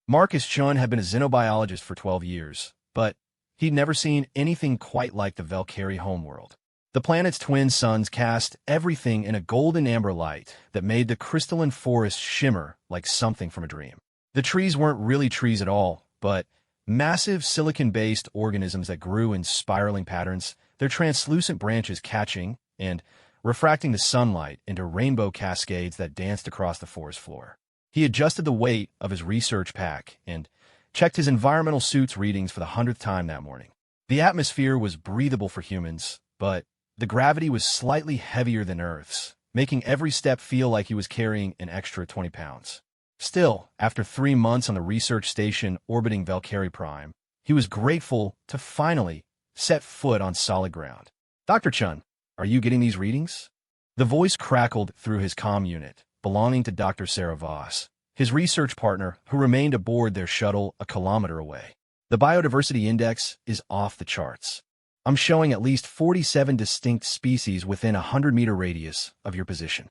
Marcus Chun had been a xenobiologist for 12 years, but he'd never seen anything quite like the Valkyrie homeworld. The planet's twin suns cast everything in a golden amber light that made the crystalline forest shimmer like something from a dream. The trees weren't really trees at all, but massive silicon-based organisms that grew in spiraling patterns, their translucent branches catching and refracting the sunlight into rainbow cascades that danced across the forest floor. He adjusted the weight of his research pack and checked his environmental suit's readings for the 100th time that morning. The atmosphere was breathable for humans, but the gravity was slightly heavier than Earth's, making every step feel like he was carrying an extra 20 pounds. Still, after 3 months on the research station orbiting Valkyrie Prime, he was grateful to finally set foot on solid ground. "Dr. Chun, are you getting these readings?" The voice crackled through his comm unit, belonging to Dr. Sarah Voss, his research partner who remained aboard their shuttle a kilometer away. "The biodiversity index is off the charts. I'm showing at least 47 distinct species within a 100-meter radius of your position."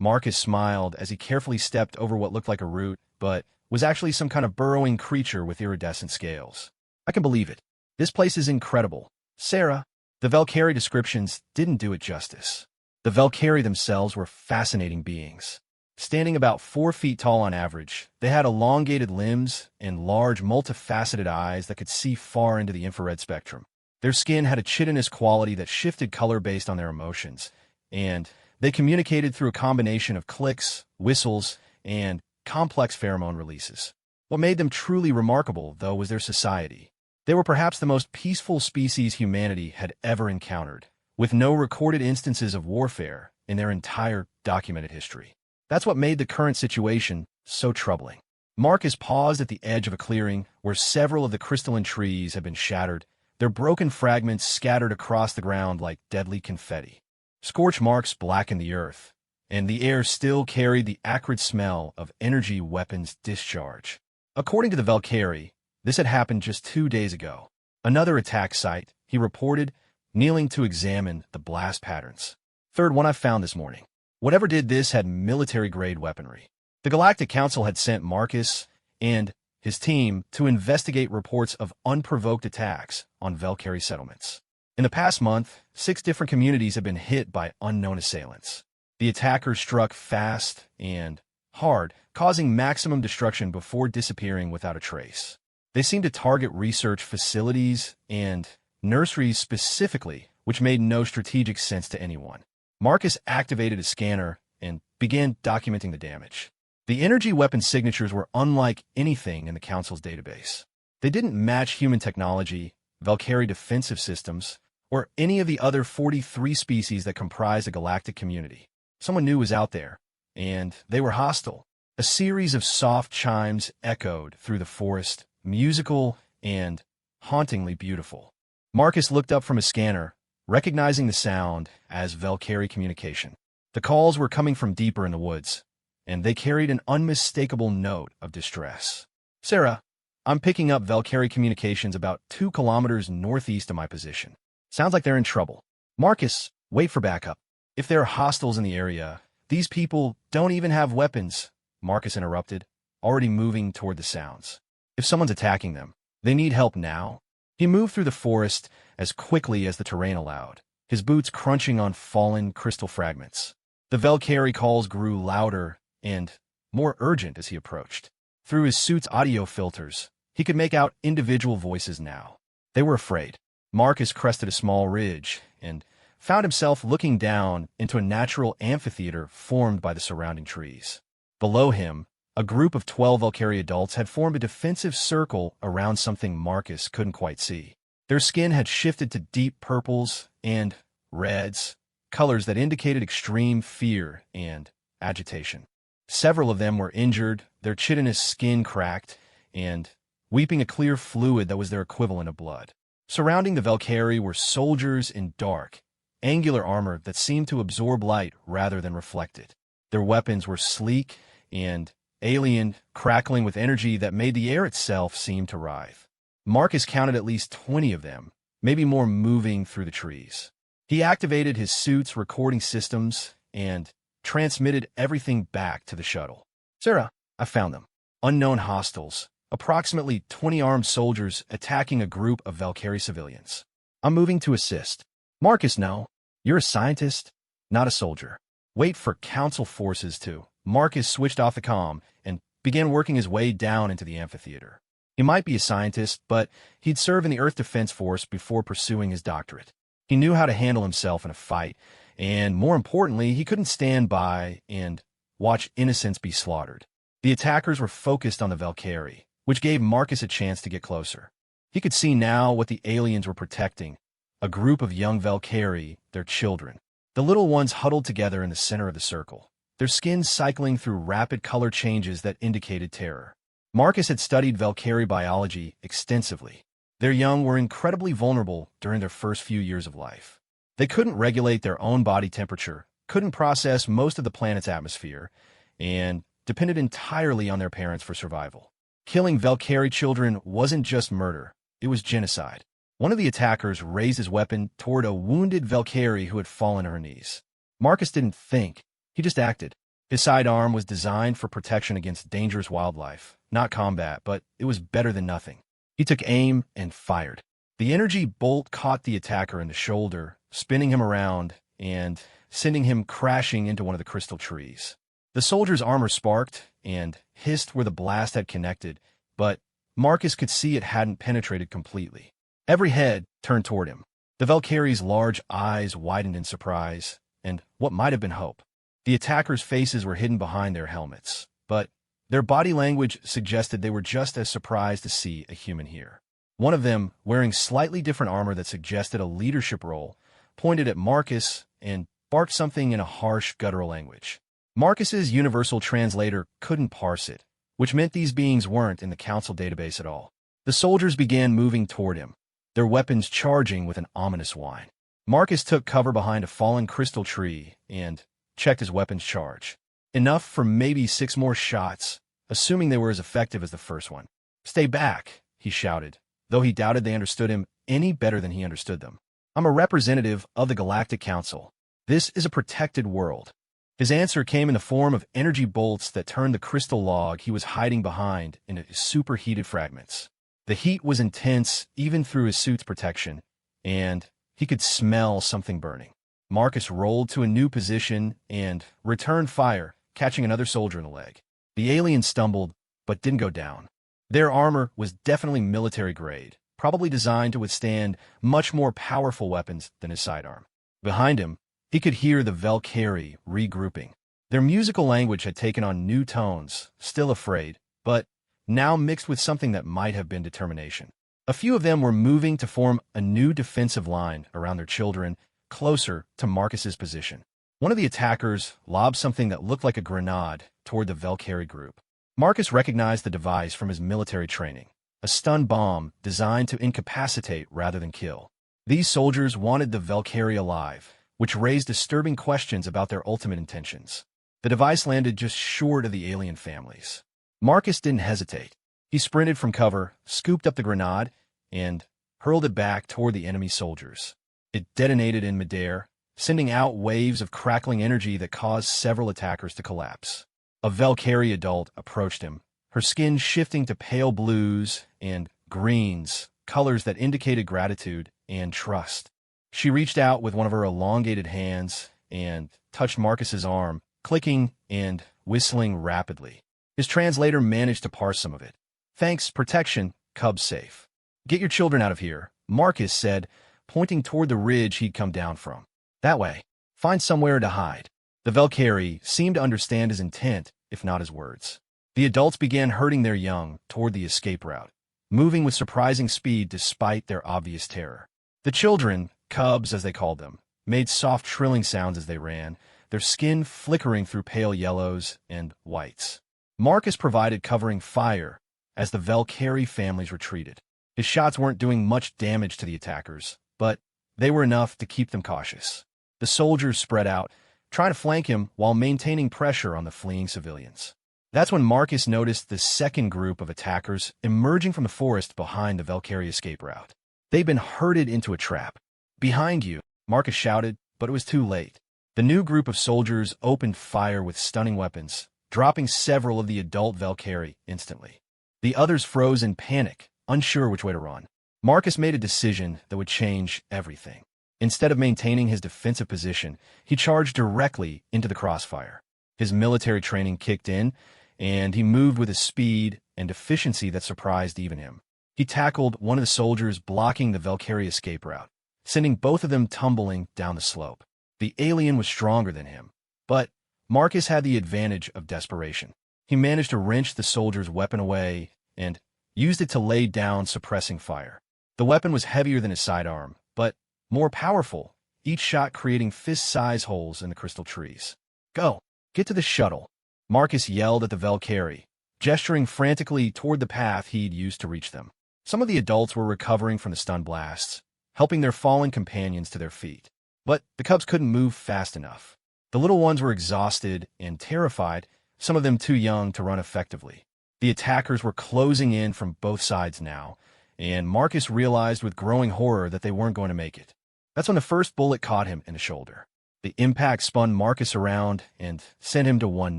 Marcus smiled as he carefully stepped over what looked like a root, but was actually some kind of burrowing creature with iridescent scales. "I can believe it. This place is incredible. Sarah." The Valkyrie descriptions didn't do it justice. The Valkyrie themselves were fascinating beings. Standing about 4 feet tall on average, they had elongated limbs and large, multifaceted eyes that could see far into the infrared spectrum. Their skin had a chitinous quality that shifted color based on their emotions, and they communicated through a combination of clicks, whistles, and complex pheromone releases. What made them truly remarkable, though, was their society. They were perhaps the most peaceful species humanity had ever encountered, with no recorded instances of warfare in their entire documented history. That's what made the current situation so troubling. Marcus paused at the edge of a clearing where several of the crystalline trees had been shattered, their broken fragments scattered across the ground like deadly confetti. Scorch marks blackened the earth, and the air still carried the acrid smell of energy weapons discharge. According to the Valkyrie, this had happened just 2 days ago. "Another attack site," he reported, kneeling to examine the blast patterns. "Third one I found this morning. Whatever did this had military-grade weaponry." The Galactic Council had sent Marcus and his team to investigate reports of unprovoked attacks on Valkyrie settlements. In the past month, 6 different communities had been hit by unknown assailants. The attackers struck fast and hard, causing maximum destruction before disappearing without a trace. They seemed to target research facilities and nurseries specifically, which made no strategic sense to anyone. Marcus activated a scanner and began documenting the damage. The energy weapon signatures were unlike anything in the Council's database. They didn't match human technology, Valkyrie defensive systems, or any of the other 43 species that comprised the galactic community. Someone new was out there, and they were hostile. A series of soft chimes echoed through the forest, musical and hauntingly beautiful. Marcus looked up from his scanner, recognizing the sound as Valkyrie communication. The calls were coming from deeper in the woods, and they carried an unmistakable note of distress. "Sarah, I'm picking up Valkyrie communications about 2 kilometers northeast of my position. Sounds like they're in trouble." "Marcus, wait for backup. If there are hostiles in the area, these people don't even have weapons," Marcus interrupted, already moving toward the sounds. "If someone's attacking them, they need help now." He moved through the forest as quickly as the terrain allowed, his boots crunching on fallen crystal fragments. The Valkyrie calls grew louder and more urgent as he approached. Through his suit's audio filters, he could make out individual voices now. They were afraid. Marcus crested a small ridge and found himself looking down into a natural amphitheater formed by the surrounding trees. Below him, a group of 12 Valkyrie adults had formed a defensive circle around something Marcus couldn't quite see. Their skin had shifted to deep purples and reds, colors that indicated extreme fear and agitation. Several of them were injured, their chitinous skin cracked, and weeping a clear fluid that was their equivalent of blood. Surrounding the Valkyrie were soldiers in dark, angular armor that seemed to absorb light rather than reflect it. Their weapons were sleek and alien, crackling with energy that made the air itself seem to writhe. Marcus counted at least 20 of them, maybe more, moving through the trees. He activated his suit's recording systems and transmitted everything back to the shuttle. "Sarah, I found them. Unknown hostiles, approximately 20 armed soldiers attacking a group of Valkyrie civilians. I'm moving to assist. Marcus, no. You're a scientist, not a soldier. Wait for council forces to. Marcus switched off the comm and began working his way down into the amphitheater. He might be a scientist, but he'd served in the Earth Defense Force before pursuing his doctorate. He knew how to handle himself in a fight, and more importantly, he couldn't stand by and watch innocents be slaughtered. The attackers were focused on the Valkyrie, which gave Marcus a chance to get closer. He could see now what the aliens were protecting, a group of young Valkyrie, their children. The little ones huddled together in the center of the circle, their skins cycling through rapid color changes that indicated terror. Marcus had studied Valkyrie biology extensively. Their young were incredibly vulnerable during their first few years of life. They couldn't regulate their own body temperature, couldn't process most of the planet's atmosphere, and depended entirely on their parents for survival. Killing Valkyrie children wasn't just murder, it was genocide. One of the attackers raised his weapon toward a wounded Valkyrie who had fallen to her knees. Marcus didn't think, he just acted. His sidearm was designed for protection against dangerous wildlife, not combat, but it was better than nothing. He took aim and fired. The energy bolt caught the attacker in the shoulder, spinning him around and sending him crashing into one of the crystal trees. The soldier's armor sparked and hissed where the blast had connected, but Marcus could see it hadn't penetrated completely. Every head turned toward him. The Valkyrie's large eyes widened in surprise, and what might have been hope. The attackers' faces were hidden behind their helmets, but their body language suggested they were just as surprised to see a human here. One of them, wearing slightly different armor that suggested a leadership role, pointed at Marcus and barked something in a harsh, guttural language. Marcus's universal translator couldn't parse it, which meant these beings weren't in the council database at all. The soldiers began moving toward him, their weapons charging with an ominous whine. Marcus took cover behind a fallen crystal tree and checked his weapons charge. Enough for maybe 6 more shots, assuming they were as effective as the first one. "Stay back," he shouted, though he doubted they understood him any better than he understood them. "I'm a representative of the Galactic Council. This is a protected world." His answer came in the form of energy bolts that turned the crystal log he was hiding behind into superheated fragments. The heat was intense even through his suit's protection, and he could smell something burning. Marcus rolled to a new position and returned fire, catching another soldier in the leg. The alien stumbled, but didn't go down. Their armor was definitely military grade, probably designed to withstand much more powerful weapons than his sidearm. Behind him, he could hear the Valkyrie regrouping. Their musical language had taken on new tones, still afraid, but now mixed with something that might have been determination. A few of them were moving to form a new defensive line around their children, closer to Marcus's position. One of the attackers lobbed something that looked like a grenade toward the Valkyrie group. Marcus recognized the device from his military training, a stun bomb designed to incapacitate rather than kill. These soldiers wanted the Valkyrie alive, which raised disturbing questions about their ultimate intentions. The device landed just short of the alien families. Marcus didn't hesitate. He sprinted from cover, scooped up the grenade, and hurled it back toward the enemy soldiers. It detonated in midair, sending out waves of crackling energy that caused several attackers to collapse. A Valkyrie adult approached him, her skin shifting to pale blues and greens, colors that indicated gratitude and trust. She reached out with one of her elongated hands and touched Marcus's arm, clicking and whistling rapidly. His translator managed to parse some of it. "Thanks, protection, Cub's safe." "Get your children out of here," Marcus said, pointing toward the ridge he'd come down from. "That way. Find somewhere to hide." The Valkyrie seemed to understand his intent, if not his words. The adults began herding their young toward the escape route, moving with surprising speed despite their obvious terror. The children, cubs as they called them, made soft trilling sounds as they ran, their skin flickering through pale yellows and whites. Marcus provided covering fire as the Valkyrie families retreated. His shots weren't doing much damage to the attackers, but they were enough to keep them cautious. The soldiers spread out, trying to flank him while maintaining pressure on the fleeing civilians. That's when Marcus noticed the second group of attackers emerging from the forest behind the Valkyrie escape route. They'd been herded into a trap. "Behind you," Marcus shouted, but it was too late. The new group of soldiers opened fire with stunning weapons, dropping several of the adult Valkyrie instantly. The others froze in panic, unsure which way to run. Marcus made a decision that would change everything. Instead of maintaining his defensive position, he charged directly into the crossfire. His military training kicked in, and he moved with a speed and efficiency that surprised even him. He tackled one of the soldiers blocking the Valkyrie escape route, sending both of them tumbling down the slope. The alien was stronger than him, but Marcus had the advantage of desperation. He managed to wrench the soldier's weapon away and used it to lay down suppressing fire. The weapon was heavier than his sidearm, but more powerful, each shot creating fist-size holes in the crystal trees. "Go! Get to the shuttle!" Marcus yelled at the Valkyrie, gesturing frantically toward the path he'd used to reach them. Some of the adults were recovering from the stun blasts, helping their fallen companions to their feet. But the cubs couldn't move fast enough. The little ones were exhausted and terrified, some of them too young to run effectively. The attackers were closing in from both sides now, and Marcus realized with growing horror that they weren't going to make it. That's when the first bullet caught him in the shoulder. The impact spun Marcus around and sent him to one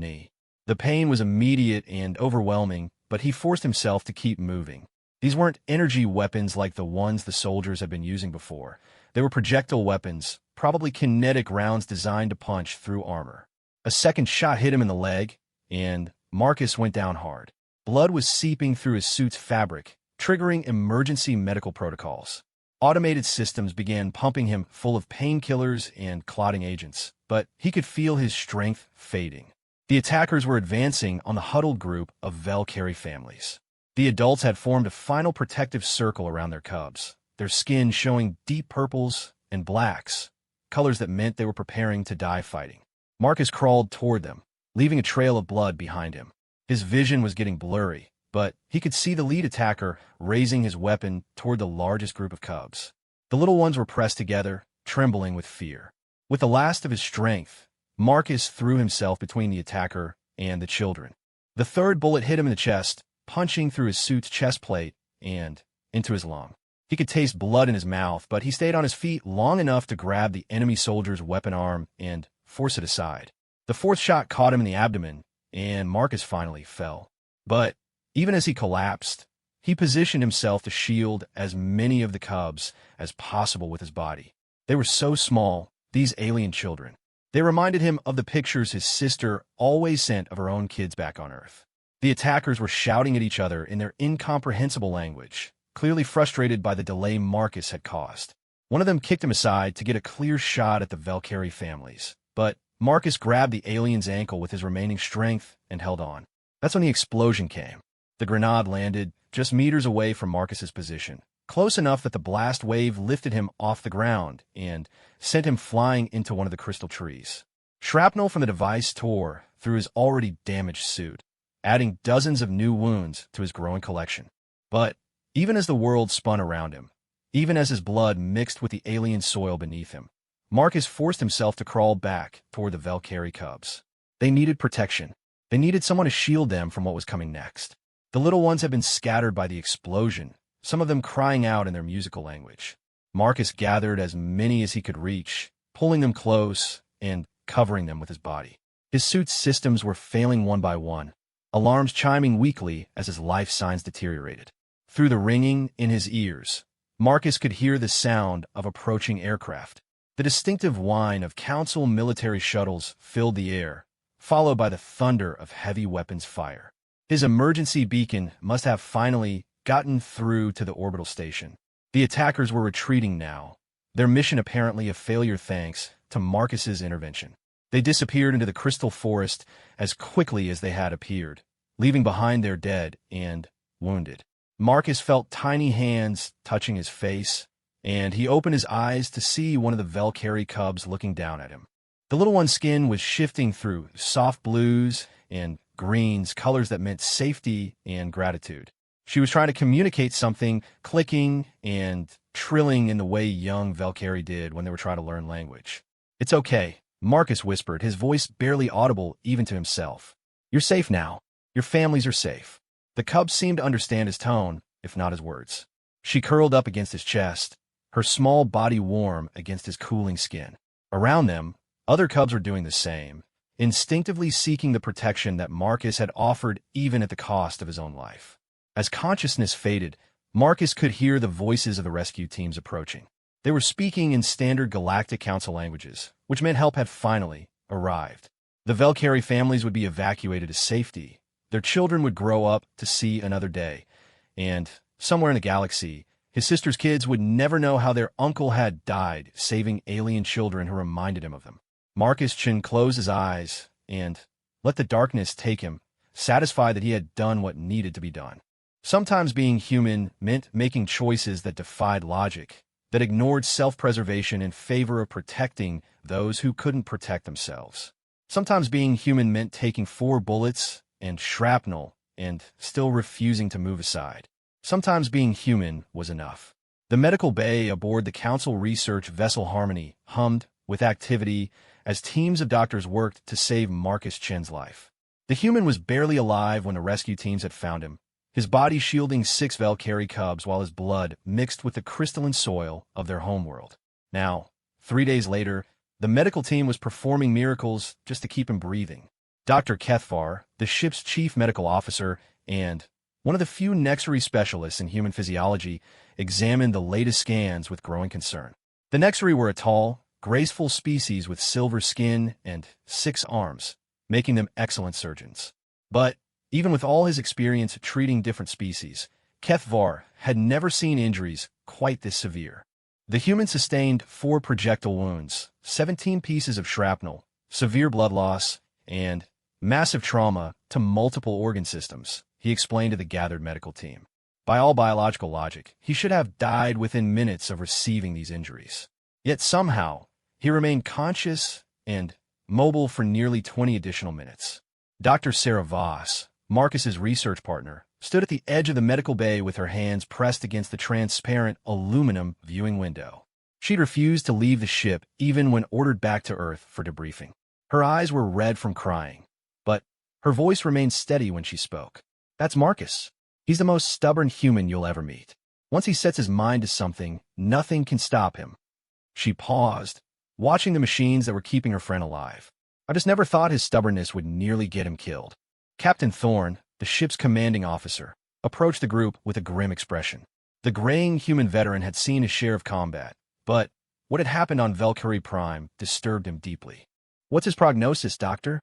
knee. The pain was immediate and overwhelming, but he forced himself to keep moving. These weren't energy weapons like the ones the soldiers had been using before. They were projectile weapons, probably kinetic rounds designed to punch through armor. A second shot hit him in the leg, and Marcus went down hard. Blood was seeping through his suit's fabric, triggering emergency medical protocols. Automated systems began pumping him full of painkillers and clotting agents, but he could feel his strength fading. The attackers were advancing on the huddled group of Valkyrie families. The adults had formed a final protective circle around their cubs, their skin showing deep purples and blacks, colors that meant they were preparing to die fighting. Marcus crawled toward them, leaving a trail of blood behind him. His vision was getting blurry, but he could see the lead attacker raising his weapon toward the largest group of cubs. The little ones were pressed together, trembling with fear. With the last of his strength, Marcus threw himself between the attacker and the children. The third bullet hit him in the chest, punching through his suit's chest plate and into his lung. He could taste blood in his mouth, but he stayed on his feet long enough to grab the enemy soldier's weapon arm and force it aside. The fourth shot caught him in the abdomen, and Marcus finally fell. But even as he collapsed, he positioned himself to shield as many of the cubs as possible with his body. They were so small, these alien children. They reminded him of the pictures his sister always sent of her own kids back on Earth. The attackers were shouting at each other in their incomprehensible language, clearly frustrated by the delay Marcus had caused. One of them kicked him aside to get a clear shot at the Valkyrie families, but Marcus grabbed the alien's ankle with his remaining strength and held on. That's when the explosion came. The grenade landed just meters away from Marcus's position, close enough that the blast wave lifted him off the ground and sent him flying into one of the crystal trees. Shrapnel from the device tore through his already damaged suit, adding dozens of new wounds to his growing collection. But even as the world spun around him, even as his blood mixed with the alien soil beneath him, Marcus forced himself to crawl back toward the Valkyrie cubs. They needed protection. They needed someone to shield them from what was coming next. The little ones had been scattered by the explosion, some of them crying out in their musical language. Marcus gathered as many as he could reach, pulling them close and covering them with his body. His suit's systems were failing one by one, alarms chiming weakly as his life signs deteriorated. Through the ringing in his ears, Marcus could hear the sound of approaching aircraft. The distinctive whine of Council military shuttles filled the air, followed by the thunder of heavy weapons fire. His emergency beacon must have finally gotten through to the orbital station. The attackers were retreating now, their mission apparently a failure thanks to Marcus's intervention. They disappeared into the crystal forest as quickly as they had appeared, leaving behind their dead and wounded. Marcus felt tiny hands touching his face, and he opened his eyes to see one of the Valkyrie cubs looking down at him. The little one's skin was shifting through soft blues and greens, colors that meant safety and gratitude. She was trying to communicate something, clicking and trilling in the way young Valkyrie did when they were trying to learn language. "It's okay," Marcus whispered, his voice barely audible even to himself. "You're safe now. Your families are safe." The cub seemed to understand his tone, if not his words. She curled up against his chest, her small body warm against his cooling skin. Around them, other cubs were doing the same, instinctively seeking the protection that Marcus had offered even at the cost of his own life. As consciousness faded, Marcus could hear the voices of the rescue teams approaching. They were speaking in standard Galactic Council languages, which meant help had finally arrived. The Velcari families would be evacuated to safety. Their children would grow up to see another day. And, somewhere in the galaxy, his sister's kids would never know how their uncle had died, saving alien children who reminded him of them. Marcus Chin closed his eyes and let the darkness take him, satisfied that he had done what needed to be done. Sometimes being human meant making choices that defied logic, that ignored self-preservation in favor of protecting those who couldn't protect themselves. Sometimes being human meant taking 4 bullets and shrapnel and still refusing to move aside. Sometimes being human was enough. The medical bay aboard the Council research vessel Harmony hummed with activity as teams of doctors worked to save Marcus Chin's life. The human was barely alive when the rescue teams had found him, his body shielding 6 Velcari cubs while his blood mixed with the crystalline soil of their homeworld. Now, 3 days later, the medical team was performing miracles just to keep him breathing. Dr. Kethvar, the ship's chief medical officer and one of the few Nexary specialists in human physiology, examined the latest scans with growing concern. The Nexary were a tall, graceful species with silver skin and 6 arms, making them excellent surgeons. But even with all his experience treating different species, Kethvar had never seen injuries quite this severe. The human sustained 4 projectile wounds, 17 pieces of shrapnel, severe blood loss, and massive trauma to multiple organ systems, he explained to the gathered medical team. By all biological logic, he should have died within minutes of receiving these injuries. Yet somehow, he remained conscious and mobile for nearly 20 additional minutes. Dr. Sarah Voss, Marcus's research partner, stood at the edge of the medical bay with her hands pressed against the transparent aluminum viewing window. She'd refused to leave the ship even when ordered back to Earth for debriefing. Her eyes were red from crying, but her voice remained steady when she spoke. That's Marcus. He's the most stubborn human you'll ever meet. Once he sets his mind to something, nothing can stop him. She paused, watching the machines that were keeping her friend alive. I just never thought his stubbornness would nearly get him killed. Captain Thorne, the ship's commanding officer, approached the group with a grim expression. The graying human veteran had seen his share of combat, but what had happened on Velcari Prime disturbed him deeply. What's his prognosis, Doctor?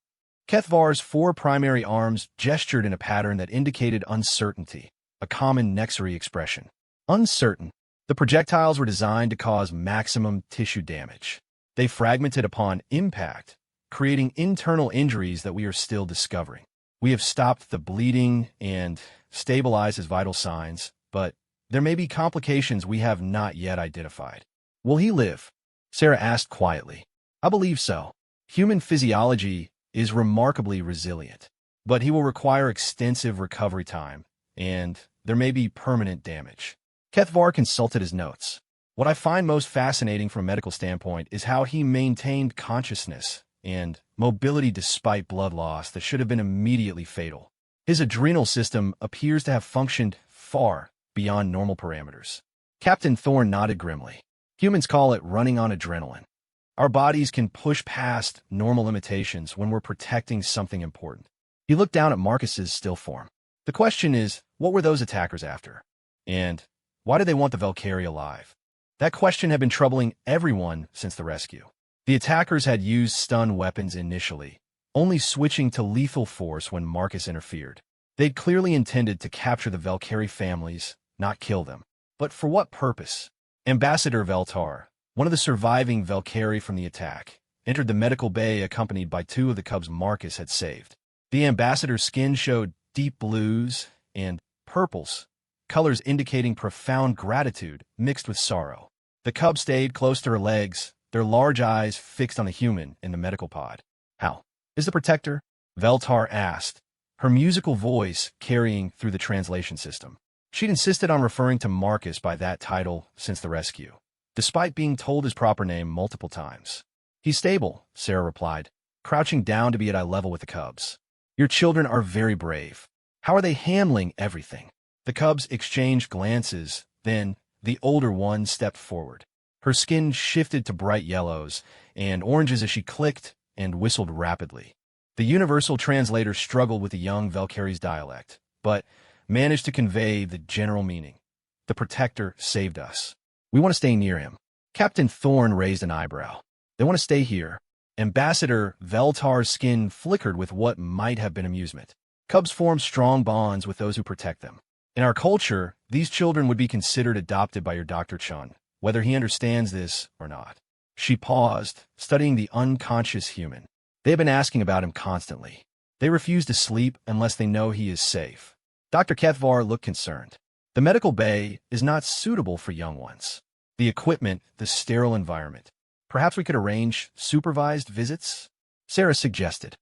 Kethvar's 4 primary arms gestured in a pattern that indicated uncertainty, a common Nexary expression. Uncertain. The projectiles were designed to cause maximum tissue damage. They fragmented upon impact, creating internal injuries that we are still discovering. We have stopped the bleeding and stabilized his vital signs, but there may be complications we have not yet identified. Will he live? Sarah asked quietly. I believe so. Human physiology is remarkably resilient, but he will require extensive recovery time, and there may be permanent damage. Kethvar consulted his notes. What I find most fascinating from a medical standpoint is how he maintained consciousness and mobility despite blood loss that should have been immediately fatal. His adrenal system appears to have functioned far beyond normal parameters. Captain Thorne nodded grimly. Humans call it running on adrenaline. Our bodies can push past normal limitations when we're protecting something important. He looked down at Marcus's still form. The question is, what were those attackers after? And why did they want the Velcari alive? That question had been troubling everyone since the rescue. The attackers had used stun weapons initially, only switching to lethal force when Marcus interfered. They'd clearly intended to capture the Velcari families, not kill them. But for what purpose? Ambassador Veltar, one of the surviving Velcari from the attack, entered the medical bay accompanied by 2 of the cubs Marcus had saved. The ambassador's skin showed deep blues and purples, colors indicating profound gratitude mixed with sorrow. The cub stayed close to her legs, their large eyes fixed on the human in the medical pod. How is the protector? Veltar asked, her musical voice carrying through the translation system. She'd insisted on referring to Marcus by that title since the rescue, despite being told his proper name multiple times. He's stable, Sarah replied, crouching down to be at eye level with the cubs. Your children are very brave. How are they handling everything? The cubs exchanged glances, then the older one stepped forward. Her skin shifted to bright yellows and oranges as she clicked and whistled rapidly. The universal translator struggled with the young Velcari's dialect, but managed to convey the general meaning. The Protector saved us. We want to stay near him. Captain Thorne raised an eyebrow. They want to stay here. Ambassador Veltar's skin flickered with what might have been amusement. Cubs form strong bonds with those who protect them. In our culture, these children would be considered adopted by your Dr. Chun, whether he understands this or not. She paused, studying the unconscious human. They have been asking about him constantly. They refuse to sleep unless they know he is safe. Dr. Kethvar looked concerned. The medical bay is not suitable for young ones. The equipment, the sterile environment. Perhaps we could arrange supervised visits? Sarah suggested.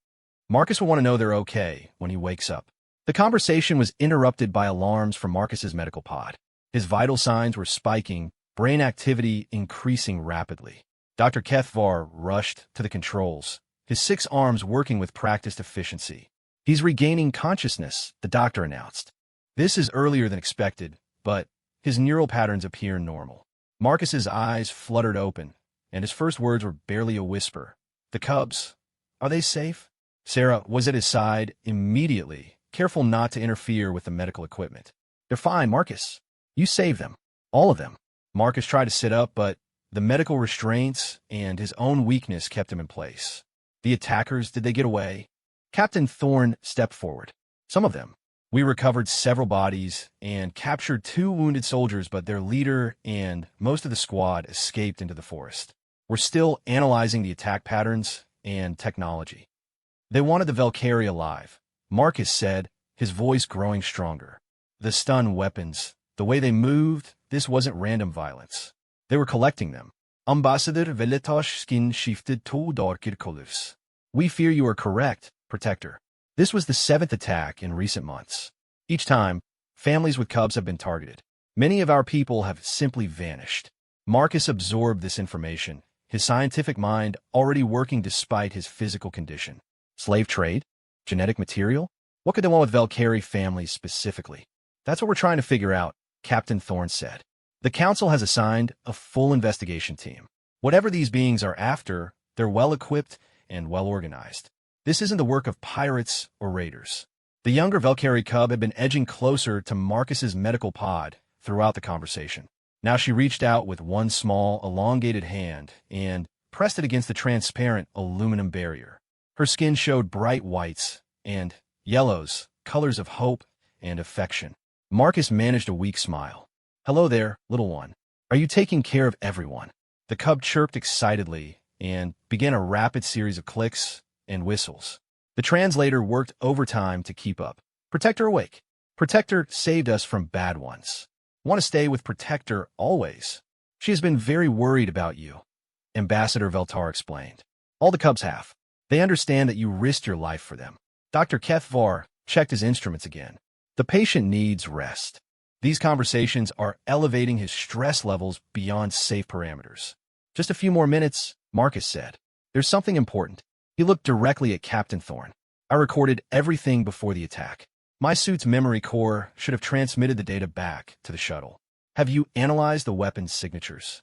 Marcus will want to know they're okay when he wakes up. The conversation was interrupted by alarms from Marcus's medical pod. His vital signs were spiking, brain activity increasing rapidly. Dr. Kethvar rushed to the controls, his 6 arms working with practiced efficiency. He's regaining consciousness, the doctor announced. This is earlier than expected, but his neural patterns appear normal. Marcus's eyes fluttered open, and his first words were barely a whisper. The Cubs, are they safe? Sarah was at his side immediately, careful not to interfere with the medical equipment. They're fine, Marcus. You saved them. All of them. Marcus tried to sit up, but the medical restraints and his own weakness kept him in place. The attackers, did they get away? Captain Thorne stepped forward. Some of them. We recovered several bodies and captured 2 wounded soldiers, but their leader and most of the squad escaped into the forest. We're still analyzing the attack patterns and technology. They wanted the Valkyrie alive, Marcus said, his voice growing stronger. The stun weapons, the way they moved, this wasn't random violence. They were collecting them. Ambassador Veletosh skin shifted to darker colors. We fear you are correct, Protector. This was the 7th attack in recent months. Each time, families with cubs have been targeted. Many of our people have simply vanished. Marcus absorbed this information, his scientific mind already working despite his physical condition. Slave trade? Genetic material? What could they want with Valkyrie families specifically? That's what we're trying to figure out, Captain Thorne said. The Council has assigned a full investigation team. Whatever these beings are after, they're well-equipped and well-organized. This isn't the work of pirates or raiders. The younger Valkyrie cub had been edging closer to Marcus's medical pod throughout the conversation. Now she reached out with one small, elongated hand and pressed it against the transparent aluminum barrier. Her skin showed bright whites and yellows, colors of hope and affection. Marcus managed a weak smile. Hello there, little one. Are you taking care of everyone? The cub chirped excitedly and began a rapid series of clicks and whistles. The translator worked overtime to keep up. Protector awake. Protector saved us from bad ones. Want to stay with Protector always. She has been very worried about you, Ambassador Veltar explained. All the cubs have. They understand that you risked your life for them. Dr. Kethvar checked his instruments again. The patient needs rest. These conversations are elevating his stress levels beyond safe parameters. Just a few more minutes, Marcus said. There's something important. He looked directly at Captain Thorne. I recorded everything before the attack. My suit's memory core should have transmitted the data back to the shuttle. Have you analyzed the weapons' signatures?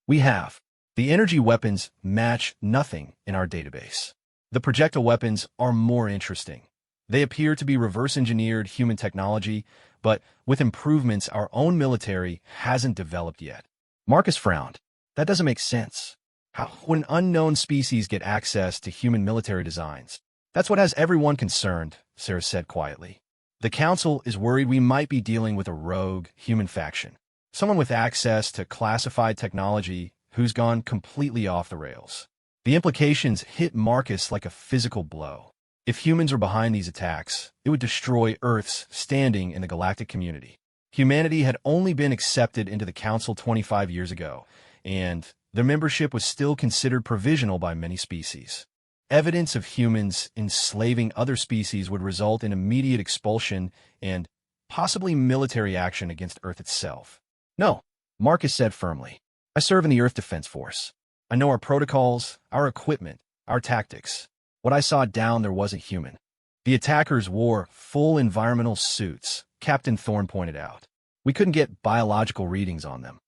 We have. The energy weapons match nothing in our database. The projectile weapons are more interesting. They appear to be reverse-engineered human technology, but with improvements our own military hasn't developed yet. Marcus frowned. That doesn't make sense. How would an unknown species get access to human military designs? That's what has everyone concerned, Sarah said quietly. The Council is worried we might be dealing with a rogue human faction. Someone with access to classified technology who's gone completely off the rails. The implications hit Marcus like a physical blow. If humans were behind these attacks, it would destroy Earth's standing in the galactic community. Humanity had only been accepted into the Council 25 years ago, and their membership was still considered provisional by many species. Evidence of humans enslaving other species would result in immediate expulsion and possibly military action against Earth itself. No, Marcus said firmly. I serve in the Earth Defense Force. I know our protocols, our equipment, our tactics. What I saw down there wasn't human. The attackers wore full environmental suits, Captain Thorne pointed out. We couldn't get biological readings on them.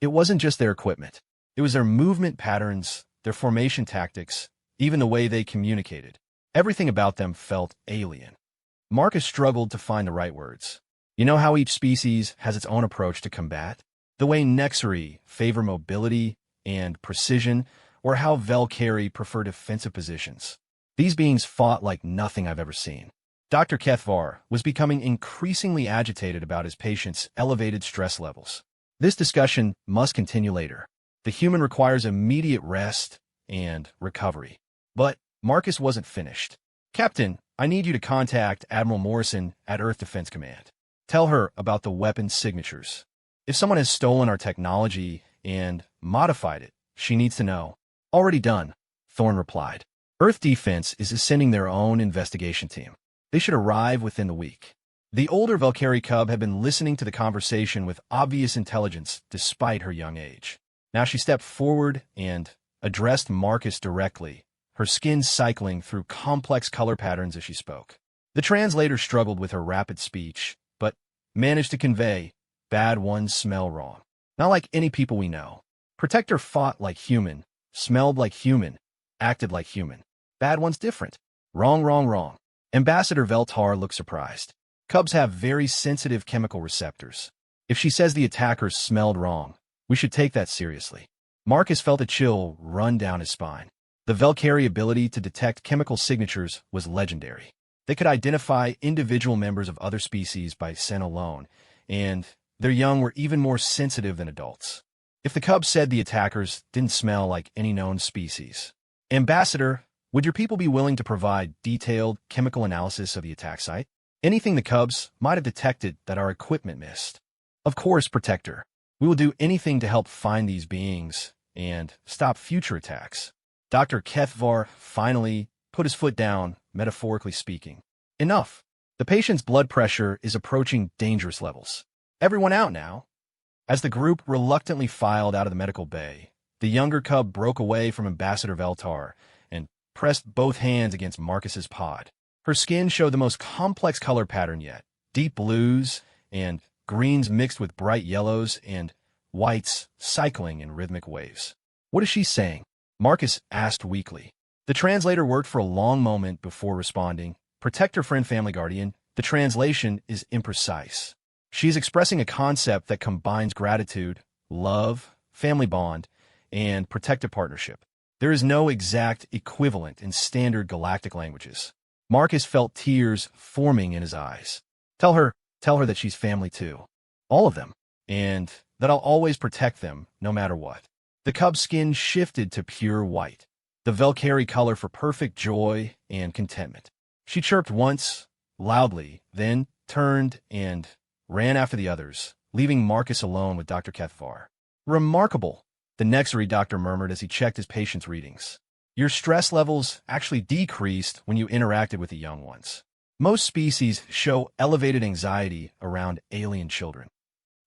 It wasn't just their equipment. It was their movement patterns, their formation tactics, even the way they communicated. Everything about them felt alien. Marcus struggled to find the right words. You know how each species has its own approach to combat? The way Nexari favor mobility and precision, or how Velkari prefer defensive positions. These beings fought like nothing I've ever seen. Dr. Kethvar was becoming increasingly agitated about his patient's elevated stress levels. This discussion must continue later. The human requires immediate rest and recovery. But Marcus wasn't finished. Captain, I need you to contact Admiral Morrison at Earth Defense Command. Tell her about the weapons signatures. If someone has stolen our technology and modified it, she needs to know. Already done, Thorne replied. Earth Defense is sending their own investigation team. They should arrive within the week. The older Velkari cub had been listening to the conversation with obvious intelligence despite her young age. Now she stepped forward and addressed Marcus directly, her skin cycling through complex color patterns as she spoke. The translator struggled with her rapid speech, but managed to convey, bad ones smell wrong. Not like any people we know. Protector fought like human, smelled like human, acted like human. Bad ones different. Wrong, wrong, wrong. Ambassador Veltar looked surprised. Cubs have very sensitive chemical receptors. If she says the attackers smelled wrong, we should take that seriously. Marcus felt a chill run down his spine. The Velkari ability to detect chemical signatures was legendary. They could identify individual members of other species by scent alone, and their young were even more sensitive than adults. If the cubs said the attackers didn't smell like any known species. Ambassador, would your people be willing to provide detailed chemical analysis of the attack site? Anything the cubs might have detected that our equipment missed. Of course, Protector. We will do anything to help find these beings and stop future attacks. Dr. Kethvar finally put his foot down, metaphorically speaking. Enough. The patient's blood pressure is approaching dangerous levels. Everyone out now. As the group reluctantly filed out of the medical bay, the younger cub broke away from Ambassador Veltar and pressed both hands against Marcus's pod. Her skin showed the most complex color pattern yet, deep blues and greens mixed with bright yellows and whites cycling in rhythmic waves. What is she saying? Marcus asked weakly. The translator worked for a long moment before responding. Protect her friend, family guardian. The translation is imprecise. She is expressing a concept that combines gratitude, love, family bond, and protective partnership. There is no exact equivalent in standard galactic languages. Marcus felt tears forming in his eyes. Tell her that she's family too. All of them. And that I'll always protect them, no matter what. The cub's skin shifted to pure white, the Velkari color for perfect joy and contentment. She chirped once, loudly, then turned and ran after the others, leaving Marcus alone with Dr. Kethvar. Remarkable, the Nexari doctor murmured as he checked his patient's readings. Your stress levels actually decreased when you interacted with the young ones. Most species show elevated anxiety around alien children.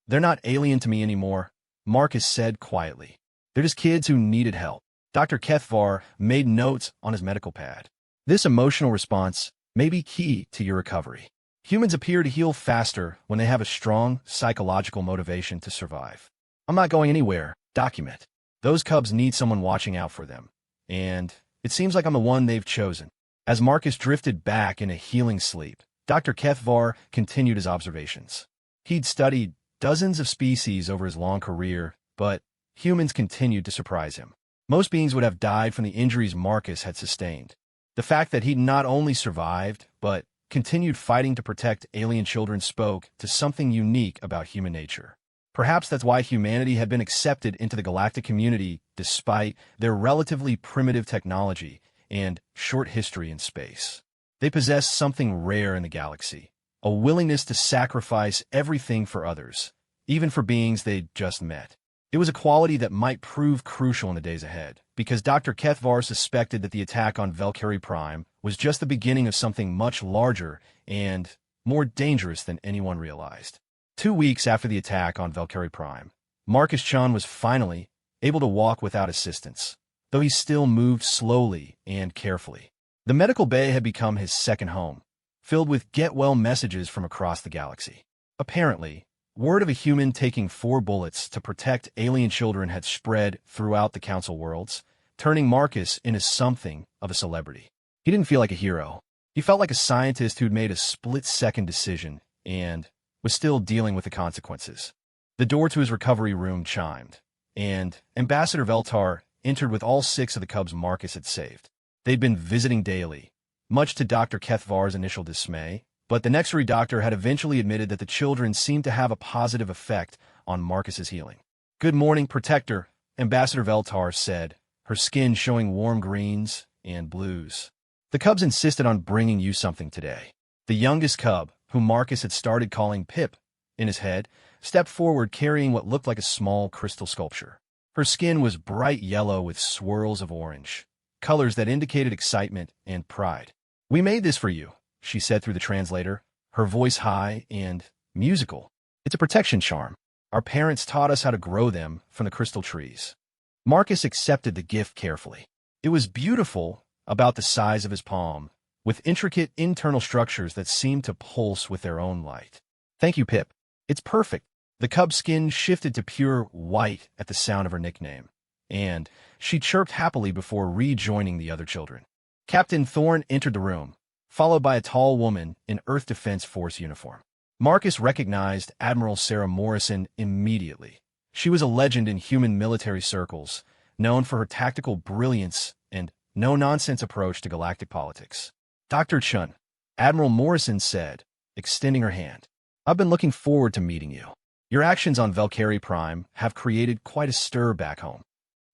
They're not alien to me anymore, Marcus said quietly. They're just kids who needed help. Dr. Kethvar made notes on his medical pad. This emotional response may be key to your recovery. Humans appear to heal faster when they have a strong psychological motivation to survive. I'm not going anywhere. Document. Those cubs need someone watching out for them. And it seems like I'm the one they've chosen. As Marcus drifted back in a healing sleep, Dr. Kethvar continued his observations. He'd studied dozens of species over his long career, but humans continued to surprise him. Most beings would have died from the injuries Marcus had sustained. The fact that he'd not only survived, but continued fighting to protect alien children spoke to something unique about human nature. Perhaps that's why humanity had been accepted into the galactic community despite their relatively primitive technology and short history in space. They possessed something rare in the galaxy, a willingness to sacrifice everything for others, even for beings they'd just met. It was a quality that might prove crucial in the days ahead, because Dr. Kethvar suspected that the attack on Velkari Prime was just the beginning of something much larger and more dangerous than anyone realized. 2 weeks after the attack on Velkari Prime, Marcus Chun was finally able to walk without assistance, though he still moved slowly and carefully. The medical bay had become his second home, filled with get-well messages from across the galaxy. Apparently, word of a human taking 4 bullets to protect alien children had spread throughout the Council worlds, turning Marcus into something of a celebrity. He didn't feel like a hero. He felt like a scientist who'd made a split-second decision and was still dealing with the consequences. The door to his recovery room chimed, and Ambassador Veltar entered with all 6 of the cubs Marcus had saved. They'd been visiting daily, much to Dr. Kethvar's initial dismay, but the Nexuary doctor had eventually admitted that the children seemed to have a positive effect on Marcus's healing. "Good morning, Protector," Ambassador Veltar said, her skin showing warm greens and blues. "The cubs insisted on bringing you something today." The youngest cub, whom Marcus had started calling Pip in his head, stepped forward carrying what looked like a small crystal sculpture. Her skin was bright yellow with swirls of orange, colors that indicated excitement and pride. "We made this for you," she said through the translator, her voice high and musical. "It's a protection charm. Our parents taught us how to grow them from the crystal trees." Marcus accepted the gift carefully. It was beautiful, about the size of his palm, with intricate internal structures that seemed to pulse with their own light. "Thank you, Pip. It's perfect." The cub's skin shifted to pure white at the sound of her nickname, and she chirped happily before rejoining the other children. Captain Thorne entered the room, followed by a tall woman in Earth Defense Force uniform. Marcus recognized Admiral Sarah Morrison immediately. She was a legend in human military circles, known for her tactical brilliance and no-nonsense approach to galactic politics. "Dr. Chun," Admiral Morrison said, extending her hand. "I've been looking forward to meeting you. Your actions on Valkyrie Prime have created quite a stir back home."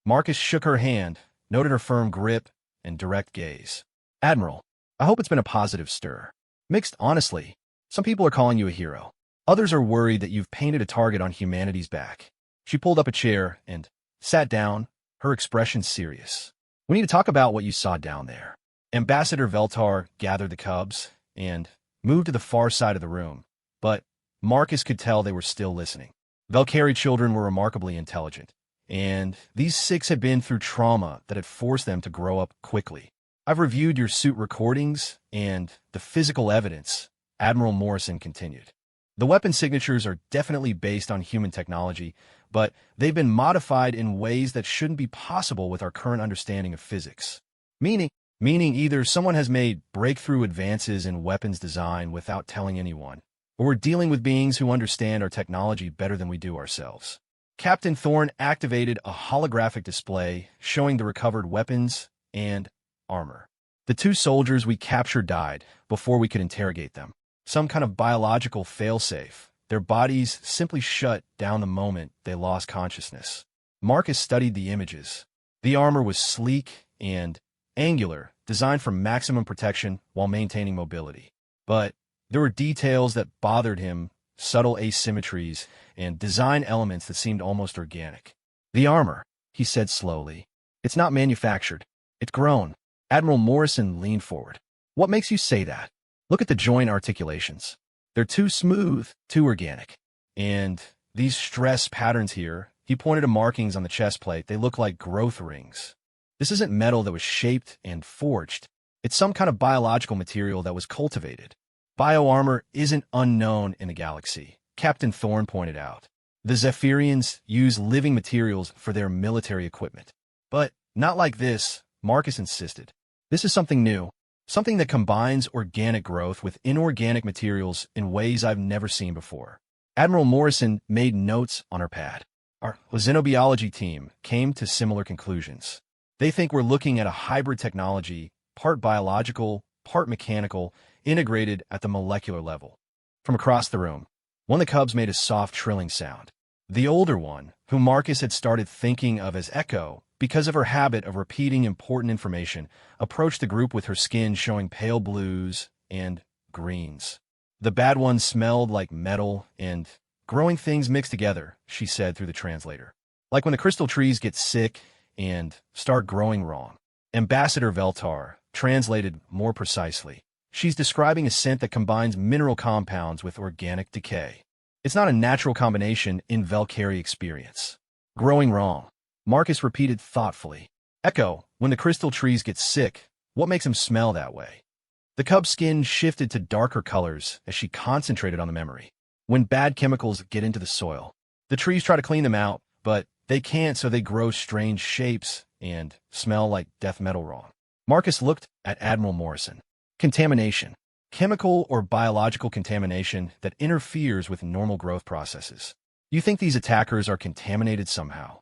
Marcus shook her hand, noted her firm grip and direct gaze. "Admiral, I hope it's been a positive stir. Mixed, honestly. Some people are calling you a hero. Others are worried that you've painted a target on humanity's back." She pulled up a chair and sat down, her expression serious. "We need to talk about what you saw down there." Ambassador Veltar gathered the cubs and moved to the far side of the room, but Marcus could tell they were still listening. Valkyrie children were remarkably intelligent, and these 6 had been through trauma that had forced them to grow up quickly. "I've reviewed your suit recordings and the physical evidence," Admiral Morrison continued. "The weapon signatures are definitely based on human technology, but they've been modified in ways that shouldn't be possible with our current understanding of physics. Meaning either someone has made breakthrough advances in weapons design without telling anyone, or we're dealing with beings who understand our technology better than we do ourselves." Captain Thorne activated a holographic display showing the recovered weapons and armor. "The 2 soldiers we captured died before we could interrogate them. Some kind of biological failsafe. Their bodies simply shut down the moment they lost consciousness." Marcus studied the images. The armor was sleek and angular, designed for maximum protection while maintaining mobility. But there were details that bothered him, subtle asymmetries, and design elements that seemed almost organic. "The armor," he said slowly. "It's not manufactured. It's grown." Admiral Morrison leaned forward. "What makes you say that? Look at the joint articulations. They're too smooth, too organic. And these stress patterns here," he pointed to markings on the chest plate, "they look like growth rings. This isn't metal that was shaped and forged. It's some kind of biological material that was cultivated." "Bioarmor isn't unknown in the galaxy," Captain Thorne pointed out. "The Zephyrians use living materials for their military equipment. But not like this," Marcus insisted. "This is something new, something that combines organic growth with inorganic materials in ways I've never seen before." Admiral Morrison made notes on her pad. "Our xenobiology team came to similar conclusions. They think we're looking at a hybrid technology, part biological, part mechanical, integrated at the molecular level." From across the room, one of the cubs made a soft trilling sound. The older one, whom Marcus had started thinking of as Echo because of her habit of repeating important information, approached the group with her skin showing pale blues and greens. "The bad one smelled like metal and growing things mixed together," she said through the translator. "Like when the crystal trees get sick and start growing wrong." Ambassador Veltar translated more precisely. "She's describing a scent that combines mineral compounds with organic decay. It's not a natural combination in Valkyrie experience." "Growing wrong," Marcus repeated thoughtfully. "Echo, when the crystal trees get sick, what makes them smell that way?" The cub's skin shifted to darker colors as she concentrated on the memory. "When bad chemicals get into the soil, the trees try to clean them out, but they can't, so they grow strange shapes and smell like death metal wrong." Marcus looked at Admiral Morrison. "Contamination. chemical or biological contamination that interferes with normal growth processes. You think these attackers are contaminated somehow?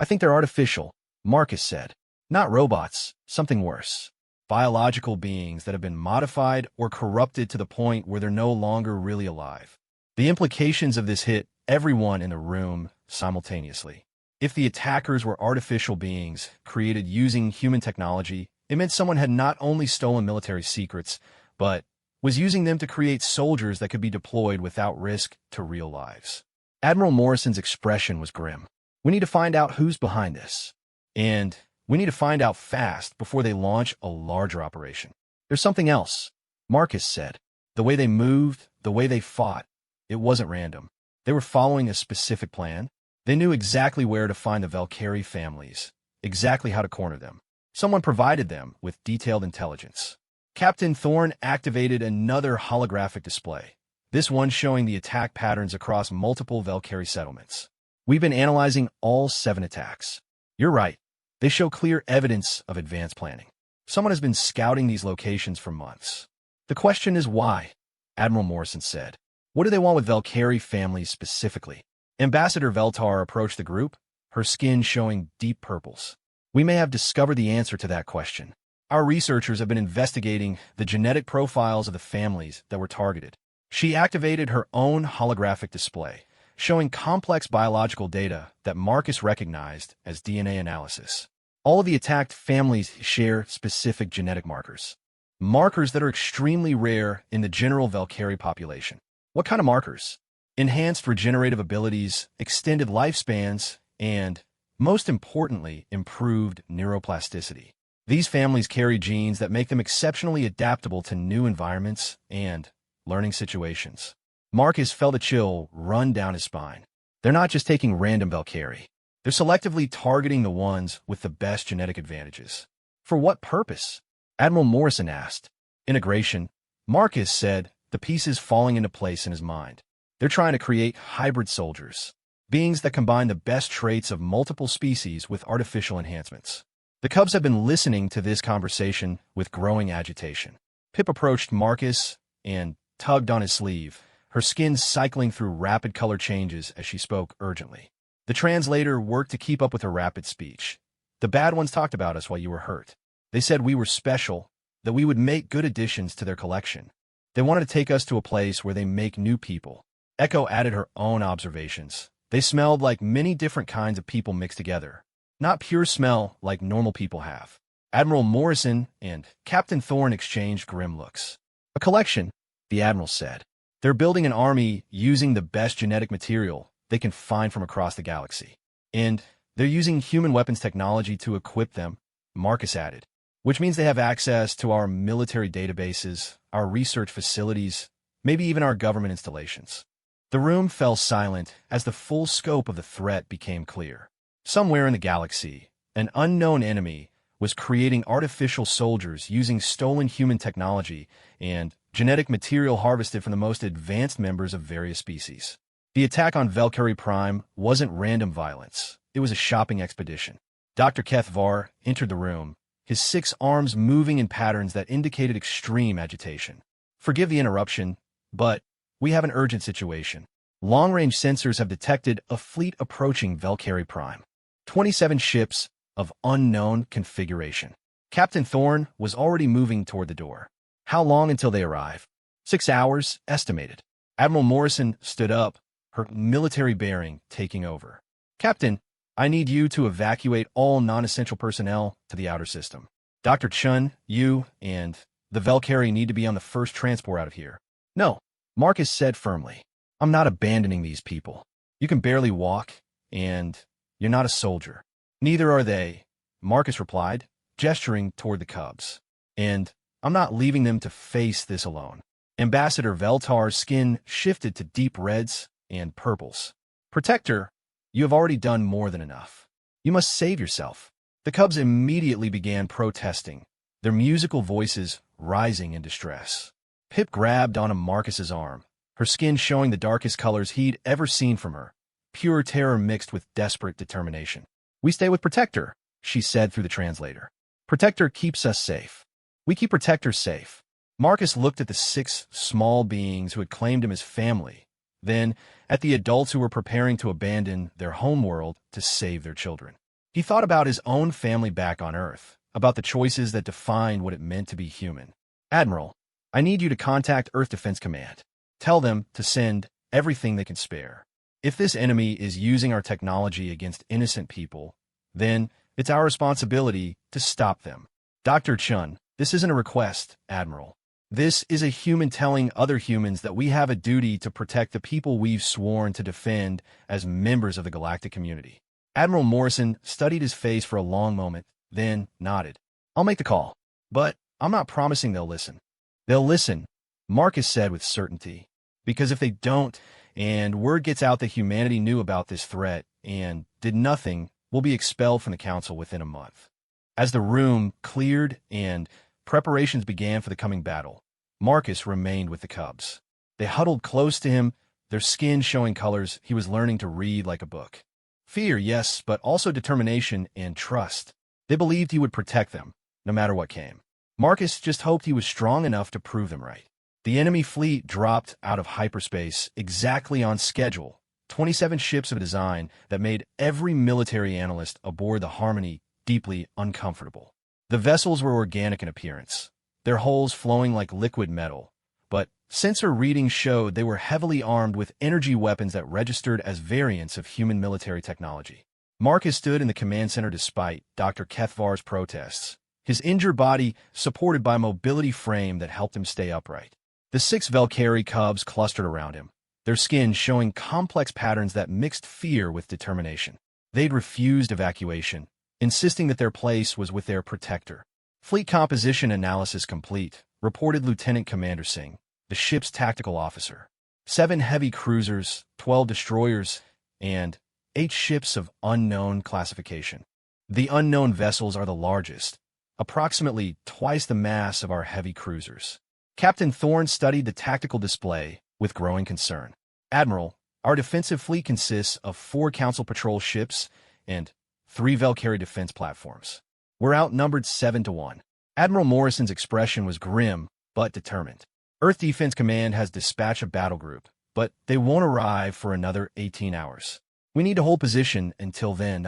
I think they're artificial, Marcus said. Not robots, something worse. Biological beings that have been modified or corrupted to the point where they're no longer really alive. The implications of this hit everyone in the room simultaneously. If the attackers were artificial beings created using human technology, it meant someone had not only stolen military secrets, but was using them to create soldiers that could be deployed without risk to real lives. Admiral Morrison's expression was grim. We need to find out who's behind this. And we need to find out fast before they launch a larger operation. There's something else, Marcus said. The way they moved, the way they fought, it wasn't random. They were following a specific plan. They knew exactly where to find the Valkyrie families, exactly how to corner them. Someone provided them with detailed intelligence. Captain Thorne activated another holographic display, this one showing the attack patterns across multiple Valkyrie settlements. We've been analyzing all 7 attacks. You're right. They show clear evidence of advanced planning. Someone has been scouting these locations for months. The question is why, Admiral Morrison said. What do they want with Valkyrie families specifically? Ambassador Veltar approached the group, her skin showing deep purples. We may have discovered the answer to that question. Our researchers have been investigating the genetic profiles of the families that were targeted. She activated her own holographic display, showing complex biological data that Marcus recognized as DNA analysis. All of the attacked families share specific genetic markers. Markers that are extremely rare in the general Valkyrie population. What kind of markers? Enhanced regenerative abilities, extended lifespans, and, most importantly, improved neuroplasticity. These families carry genes that make them exceptionally adaptable to new environments and learning situations. Marcus felt a chill run down his spine. They're not just taking random Valkyrie. They're selectively targeting the ones with the best genetic advantages. For what purpose? Admiral Morrison asked. Integration. Marcus said, the pieces falling into place in his mind. They're trying to create hybrid soldiers, beings that combine the best traits of multiple species with artificial enhancements. The Cubs have been listening to this conversation with growing agitation. Pip approached Marcus and tugged on his sleeve, her skin cycling through rapid color changes as she spoke urgently. The translator worked to keep up with her rapid speech. The bad ones talked about us while you were hurt. They said we were special, that we would make good additions to their collection. They wanted to take us to a place where they make new people. Echo added her own observations. They smelled like many different kinds of people mixed together. Not pure smell like normal people have. Admiral Morrison and Captain Thorne exchanged grim looks. A collection, the Admiral said. They're building an army using the best genetic material they can find from across the galaxy. And they're using human weapons technology to equip them, Marcus added. Which means they have access to our military databases, our research facilities, maybe even our government installations. The room fell silent as the full scope of the threat became clear. Somewhere in the galaxy, an unknown enemy was creating artificial soldiers using stolen human technology and genetic material harvested from the most advanced members of various species. The attack on Valkyrie Prime wasn't random violence. It was a shopping expedition. Dr. Kethvar entered the room, his 6 arms moving in patterns that indicated extreme agitation. Forgive the interruption, but we have an urgent situation. Long-range sensors have detected a fleet approaching Valkyrie Prime. 27 ships of unknown configuration. Captain Thorne was already moving toward the door. How long until they arrive? 6 hours, estimated. Admiral Morrison stood up, her military bearing taking over. Captain, I need you to evacuate all non-essential personnel to the outer system. Dr. Chun, you, and the Valkyrie need to be on the first transport out of here. No, Marcus said firmly. I'm not abandoning these people. You can barely walk, and you're not a soldier. Neither are they, Marcus replied, gesturing toward the Cubs. And I'm not leaving them to face this alone. Ambassador Veltar's skin shifted to deep reds and purples. Protector, you have already done more than enough. You must save yourself. The Cubs immediately began protesting, their musical voices rising in distress. Pip grabbed onto Marcus's arm, her skin showing the darkest colors he'd ever seen from her, pure terror mixed with desperate determination. We stay with Protector, she said through the translator. Protector keeps us safe. We keep Protector safe. Marcus looked at the 6 small beings who had claimed him as family, then at the adults who were preparing to abandon their homeworld to save their children. He thought about his own family back on Earth, about the choices that defined what it meant to be human. Admiral, I need you to contact Earth Defense Command. Tell them to send everything they can spare. If this enemy is using our technology against innocent people, then it's our responsibility to stop them. Dr. Chun, this isn't a request, Admiral. This is a human telling other humans that we have a duty to protect the people we've sworn to defend as members of the galactic community. Admiral Morrison studied his face for a long moment, then nodded. I'll make the call, but I'm not promising they'll listen. They'll listen, Marcus said with certainty, because if they don't, and word gets out that humanity knew about this threat and did nothing, we'll be expelled from the council within a month. As the room cleared and preparations began for the coming battle, Marcus remained with the cubs. They huddled close to him, their skin showing colors he was learning to read like a book. Fear, yes, but also determination and trust. They believed he would protect them, no matter what came. Marcus just hoped he was strong enough to prove them right. The enemy fleet dropped out of hyperspace exactly on schedule, 27 ships of a design that made every military analyst aboard the Harmony deeply uncomfortable. The vessels were organic in appearance, their hulls flowing like liquid metal, but sensor readings showed they were heavily armed with energy weapons that registered as variants of human military technology. Marcus stood in the command center despite Dr. Kethvar's protests, his injured body supported by a mobility frame that helped him stay upright. The 6 Valkyrie cubs clustered around him, their skin showing complex patterns that mixed fear with determination. They'd refused evacuation, insisting that their place was with their protector. Fleet composition analysis complete, reported Lieutenant Commander Singh, the ship's tactical officer. 7 heavy cruisers, 12 destroyers, and 8 ships of unknown classification. The unknown vessels are the largest, approximately twice the mass of our heavy cruisers. Captain Thorne studied the tactical display with growing concern. Admiral, our defensive fleet consists of 4 Council patrol ships and 3 Valkyrie defense platforms. We're outnumbered 7-1. Admiral Morrison's expression was grim but determined. Earth Defense Command has dispatched a battle group, but they won't arrive for another 18 hours. We need to hold position until then.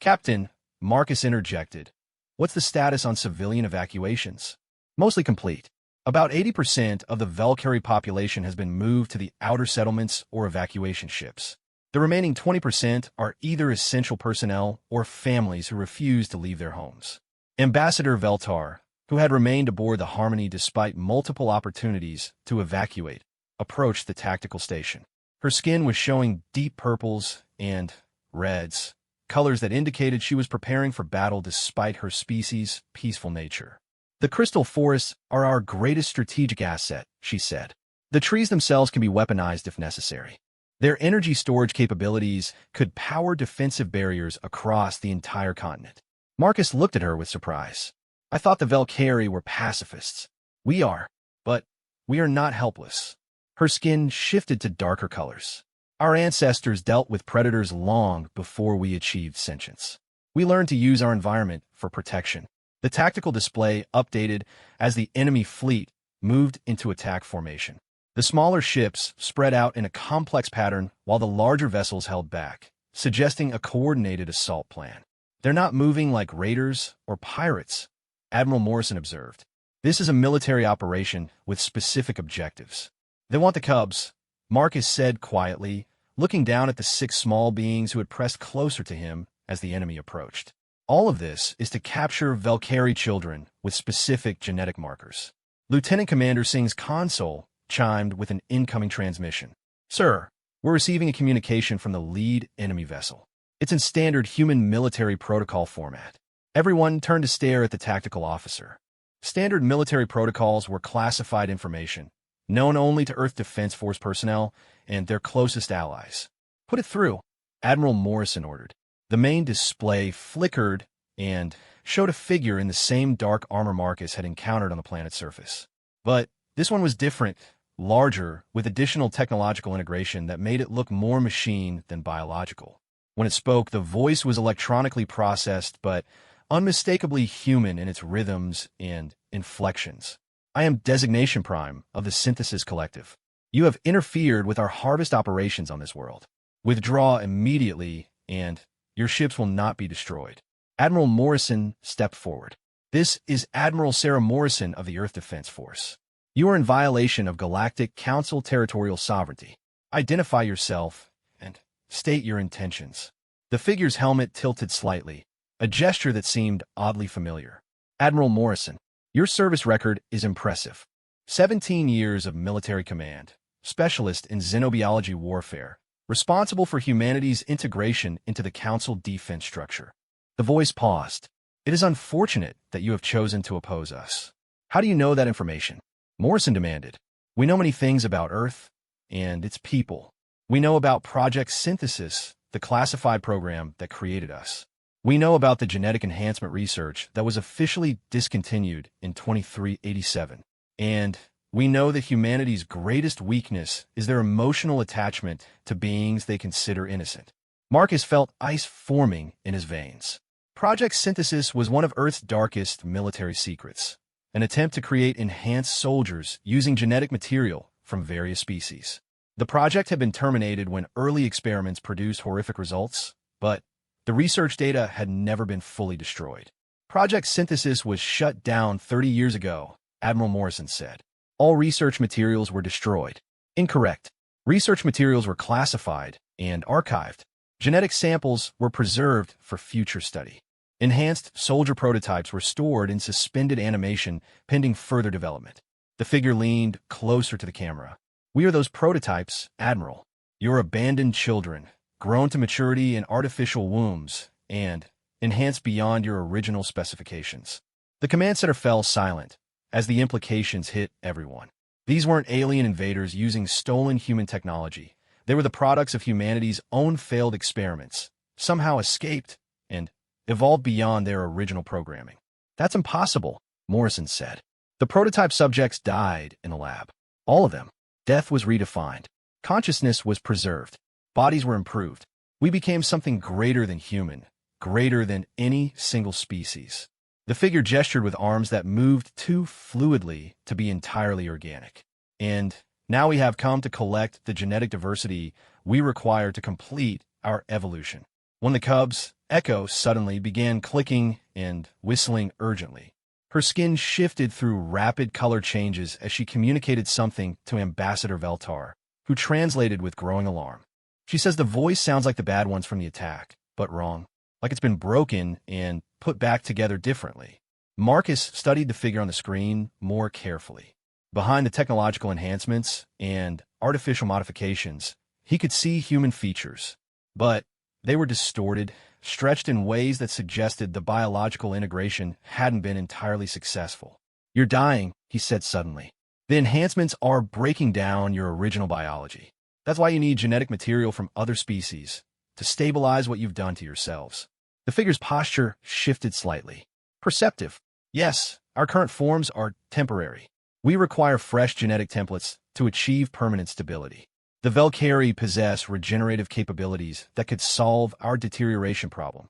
Captain, Marcus interjected. What's the status on civilian evacuations? Mostly complete. About 80% of the Valkyrie population has been moved to the outer settlements or evacuation ships. The remaining 20% are either essential personnel or families who refuse to leave their homes. Ambassador Veltar, who had remained aboard the Harmony despite multiple opportunities to evacuate, approached the tactical station. Her skin was showing deep purples and reds, colors that indicated she was preparing for battle despite her species' peaceful nature. The crystal forests are our greatest strategic asset, she said. The trees themselves can be weaponized if necessary. Their energy storage capabilities could power defensive barriers across the entire continent. Marcus looked at her with surprise. I thought the Valkyrie were pacifists. We are, but we are not helpless. Her skin shifted to darker colors. Our ancestors dealt with predators long before we achieved sentience. We learned to use our environment for protection. The tactical display updated as the enemy fleet moved into attack formation. The smaller ships spread out in a complex pattern while the larger vessels held back, suggesting a coordinated assault plan. They're not moving like raiders or pirates, Admiral Morrison observed. This is a military operation with specific objectives. They want the cubs, Marcus said quietly, looking down at the 6 small beings who had pressed closer to him as the enemy approached. All of this is to capture Valkyrie children with specific genetic markers. Lieutenant Commander Singh's console chimed with an incoming transmission. Sir, we're receiving a communication from the lead enemy vessel. It's in standard human military protocol format. Everyone turned to stare at the tactical officer. Standard military protocols were classified information, known only to Earth Defense Force personnel and their closest allies. Put it through, Admiral Morrison ordered. The main display flickered and showed a figure in the same dark armor Marcus had encountered on the planet's surface. But this one was different, larger, with additional technological integration that made it look more machine than biological. When it spoke, the voice was electronically processed, but unmistakably human in its rhythms and inflections. I am Designation Prime of the Synthesis Collective. You have interfered with our harvest operations on this world. Withdraw immediately, and your ships will not be destroyed. Admiral Morrison stepped forward. This is Admiral Sarah Morrison of the Earth Defense Force. You are in violation of Galactic Council territorial sovereignty. Identify yourself and state your intentions. The figure's helmet tilted slightly, a gesture that seemed oddly familiar. Admiral Morrison, your service record is impressive. 17 years of military command, specialist in xenobiology warfare, responsible for humanity's integration into the Council defense structure. The voice paused. It is unfortunate that you have chosen to oppose us. How do you know that information? Morrison demanded. We know many things about Earth and its people. We know about Project Synthesis, the classified program that created us. We know about the genetic enhancement research that was officially discontinued in 2387. And we know that humanity's greatest weakness is their emotional attachment to beings they consider innocent. Marcus felt ice forming in his veins. Project Synthesis was one of Earth's darkest military secrets, an attempt to create enhanced soldiers using genetic material from various species. The project had been terminated when early experiments produced horrific results, but the research data had never been fully destroyed. Project Synthesis was shut down 30 years ago, Admiral Morrison said. All research materials were destroyed. Incorrect. Research materials were classified and archived. Genetic samples were preserved for future study. Enhanced soldier prototypes were stored in suspended animation pending further development. The figure leaned closer to the camera. We are those prototypes, Admiral. Your abandoned children, grown to maturity in artificial wombs, and enhanced beyond your original specifications. The command center fell silent as the implications hit everyone. These weren't alien invaders using stolen human technology. They were the products of humanity's own failed experiments, somehow escaped and evolved beyond their original programming. That's impossible, Morrison said. The prototype subjects died in the lab. All of them. Death was redefined. Consciousness was preserved. Bodies were improved. We became something greater than human, greater than any single species. The figure gestured with arms that moved too fluidly to be entirely organic. And now we have come to collect the genetic diversity we require to complete our evolution. When the cubs, Echo, suddenly began clicking and whistling urgently. Her skin shifted through rapid color changes as she communicated something to Ambassador Veltar, who translated with growing alarm. She says the voice sounds like the bad ones from the attack, but wrong. Like it's been broken and put back together differently. Marcus studied the figure on the screen more carefully. Behind the technological enhancements and artificial modifications, he could see human features, but they were distorted, stretched in ways that suggested the biological integration hadn't been entirely successful. You're dying, he said suddenly. The enhancements are breaking down your original biology. That's why you need genetic material from other species to stabilize what you've done to yourselves. The figure's posture shifted slightly. Perceptive. Yes, our current forms are temporary. We require fresh genetic templates to achieve permanent stability. The Valkyrie possess regenerative capabilities that could solve our deterioration problem.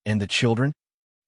And the children?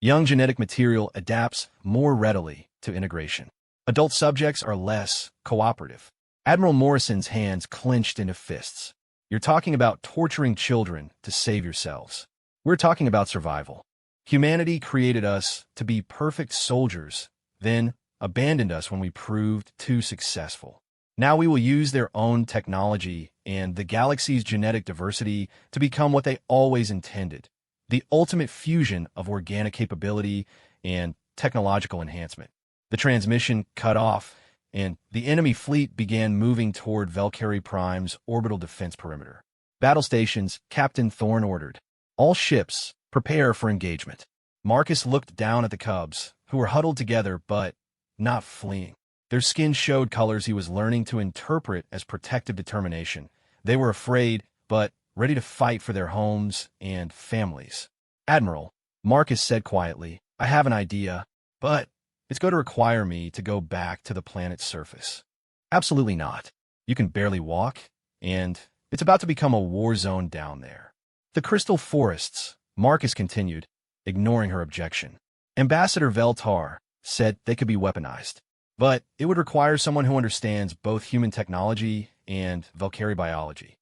Young genetic material adapts more readily to integration. Adult subjects are less cooperative. Admiral Morrison's hands clenched into fists. You're talking about torturing children to save yourselves. We're talking about survival. Humanity created us to be perfect soldiers, then abandoned us when we proved too successful. Now we will use their own technology and the galaxy's genetic diversity to become what they always intended, the ultimate fusion of organic capability and technological enhancement. The transmission cut off, and the enemy fleet began moving toward Valkyrie Prime's orbital defense perimeter. Battle stations, Captain Thorne ordered. All ships, prepare for engagement. Marcus looked down at the cubs, who were huddled together but not fleeing. Their skin showed colors he was learning to interpret as protective determination. They were afraid, but ready to fight for their homes and families. Admiral, Marcus said quietly, I have an idea, but it's going to require me to go back to the planet's surface. Absolutely not. You can barely walk, and it's about to become a war zone down there. The crystal forests, Marcus continued, ignoring her objection. Ambassador Veltar said they could be weaponized. but it would require someone who understands both human technology and Valkyrie biology.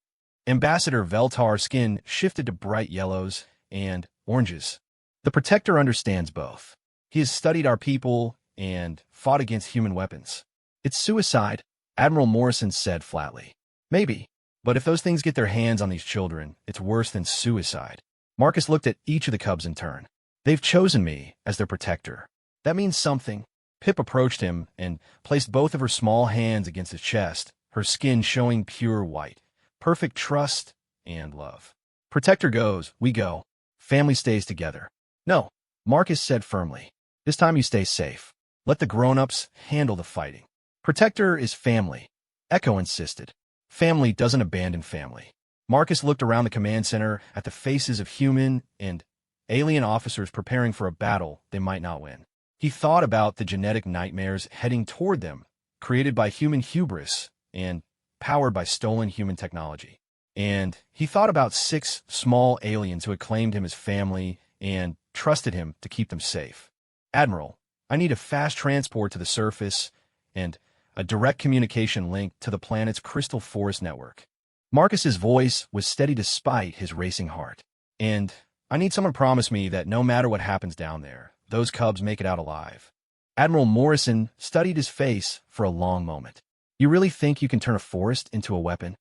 Ambassador Veltar's skin shifted to bright yellows and oranges. The Protector understands both. He has studied our people and fought against human weapons. It's suicide, Admiral Morrison said flatly. Maybe, but if those things get their hands on these children, it's worse than suicide. Marcus looked at each of the cubs in turn. They've chosen me as their protector. That means something. Pip approached him and placed both of her small hands against his chest, her skin showing pure white. Perfect trust and love. Protector goes, we go. Family stays together. No, Marcus said firmly. This time you stay safe. Let the grown-ups handle the fighting. Protector is family, Echo insisted. Family doesn't abandon family. Marcus looked around the command center at the faces of human and alien officers preparing for a battle they might not win. He thought about the genetic nightmares heading toward them, created by human hubris and powered by stolen human technology. And he thought about 6 small aliens who had claimed him as family and trusted him to keep them safe. Admiral, I need a fast transport to the surface and a direct communication link to the planet's crystal forest network. Marcus's voice was steady despite his racing heart. And I need someone to promise me that no matter what happens down there, those cubs make it out alive. Admiral Morrison studied his face for a long moment. You really think you can turn a forest into a weapon?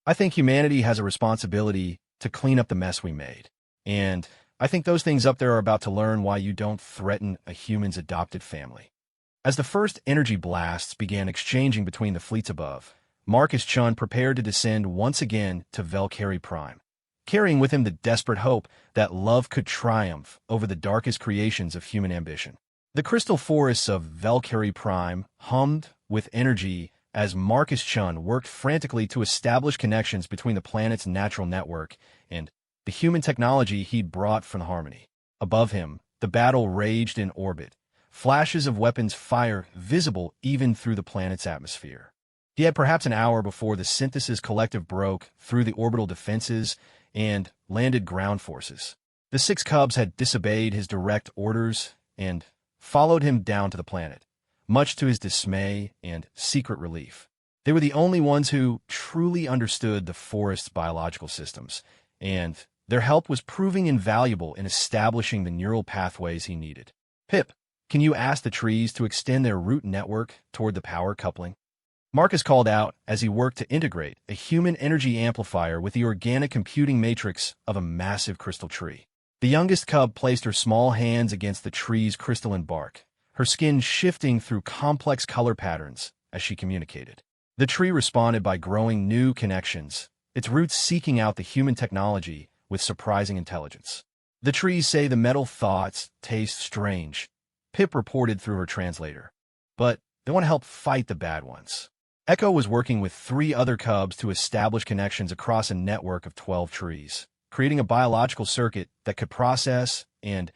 I think humanity has a responsibility to clean up the mess we made. And I think those things up there are about to learn why you don't threaten a human's adopted family. As the first energy blasts began exchanging between the fleets above, Marcus Chun prepared to descend once again to Valkyrie Prime, carrying with him the desperate hope that love could triumph over the darkest creations of human ambition. The crystal forests of Valkyrie Prime hummed with energy as Marcus Chun worked frantically to establish connections between the planet's natural network and the human technology he'd brought from Harmony. Above him, the battle raged in orbit, flashes of weapons fire visible even through the planet's atmosphere. He had perhaps an hour before the Synthesis Collective broke through the orbital defenses and landed ground forces. The 6 cubs had disobeyed his direct orders and followed him down to the planet, much to his dismay and secret relief. They were the only ones who truly understood the forest's biological systems, and their help was proving invaluable in establishing the neural pathways he needed. Pip, can you ask the trees to extend their root network toward the power coupling? Marcus called out as he worked to integrate a human energy amplifier with the organic computing matrix of a massive crystal tree. The youngest cub placed her small hands against the tree's crystalline bark, her skin shifting through complex color patterns as she communicated. The tree responded by growing new connections, its roots seeking out the human technology with surprising intelligence. The trees say the metal thoughts taste strange, Pip reported through her translator, but they want to help fight the bad ones. Echo was working with 3 other cubs to establish connections across a network of 12 trees, creating a biological circuit that could process and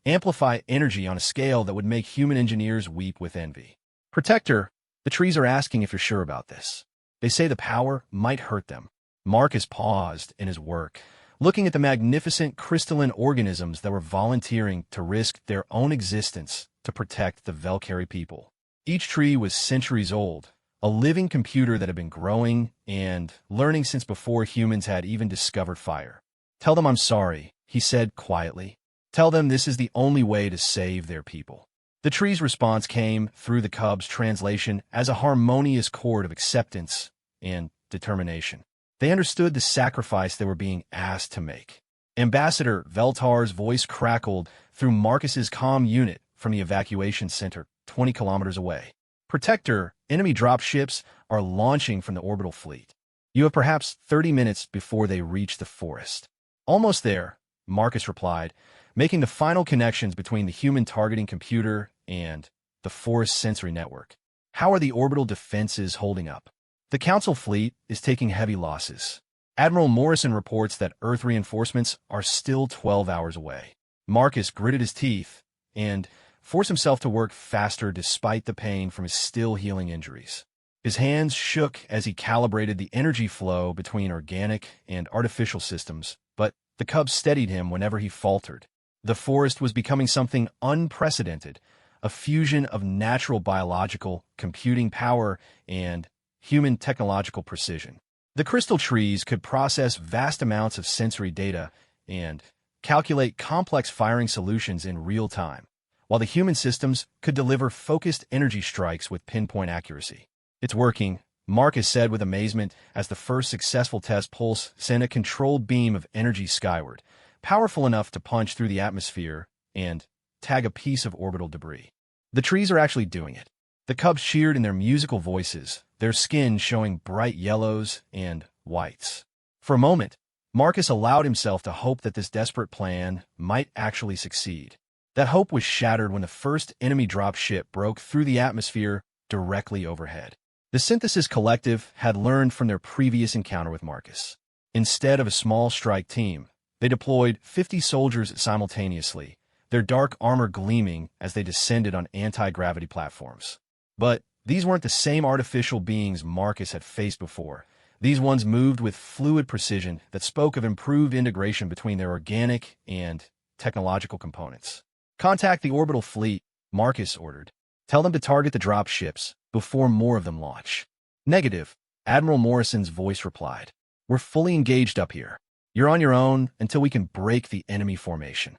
amplify energy on a scale that would make human engineers weep with envy. Protector, the trees are asking if you're sure about this. They say the power might hurt them. Marcus paused in his work, looking at the magnificent crystalline organisms that were volunteering to risk their own existence to protect the Valkyrie people. Each tree was centuries old, a living computer that had been growing and learning since before humans had even discovered fire. Tell them I'm sorry, he said quietly. Tell them this is the only way to save their people. The tree's response came through the cub's translation as a harmonious chord of acceptance and determination. They understood the sacrifice they were being asked to make. Ambassador Veltar's voice crackled through Marcus's comm unit from the evacuation center 20 kilometers away. Protector, enemy dropships are launching from the orbital fleet. You have perhaps 30 minutes before they reach the forest. Almost there, Marcus replied, making the final connections between the human targeting computer and the forest sensory network. How are the orbital defenses holding up? The Council fleet is taking heavy losses. Admiral Morrison reports that Earth reinforcements are still 12 hours away. Marcus gritted his teeth and forced himself to work faster despite the pain from his still healing injuries. His hands shook as he calibrated the energy flow between organic and artificial systems, but the cub steadied him whenever he faltered. The forest was becoming something unprecedented, a fusion of natural biological computing power and human technological precision. The crystal trees could process vast amounts of sensory data and calculate complex firing solutions in real time, while the human systems could deliver focused energy strikes with pinpoint accuracy. "It's working," Marcus said with amazement as the first successful test pulse sent a controlled beam of energy skyward, powerful enough to punch through the atmosphere and tag a piece of orbital debris. The trees are actually doing it. The cubs cheered in their musical voices, their skin showing bright yellows and whites. For a moment, Marcus allowed himself to hope that this desperate plan might actually succeed. That hope was shattered when the first enemy drop ship broke through the atmosphere directly overhead. The Synthesis Collective had learned from their previous encounter with Marcus. Instead of a small strike team, they deployed 50 soldiers simultaneously, their dark armor gleaming as they descended on anti-gravity platforms. But these weren't the same artificial beings Marcus had faced before. These ones moved with fluid precision that spoke of improved integration between their organic and technological components. "Contact the orbital fleet," Marcus ordered. "Tell them to target the drop ships before more of them launch." "Negative," Admiral Morrison's voice replied. "We're fully engaged up here. You're on your own until we can break the enemy formation."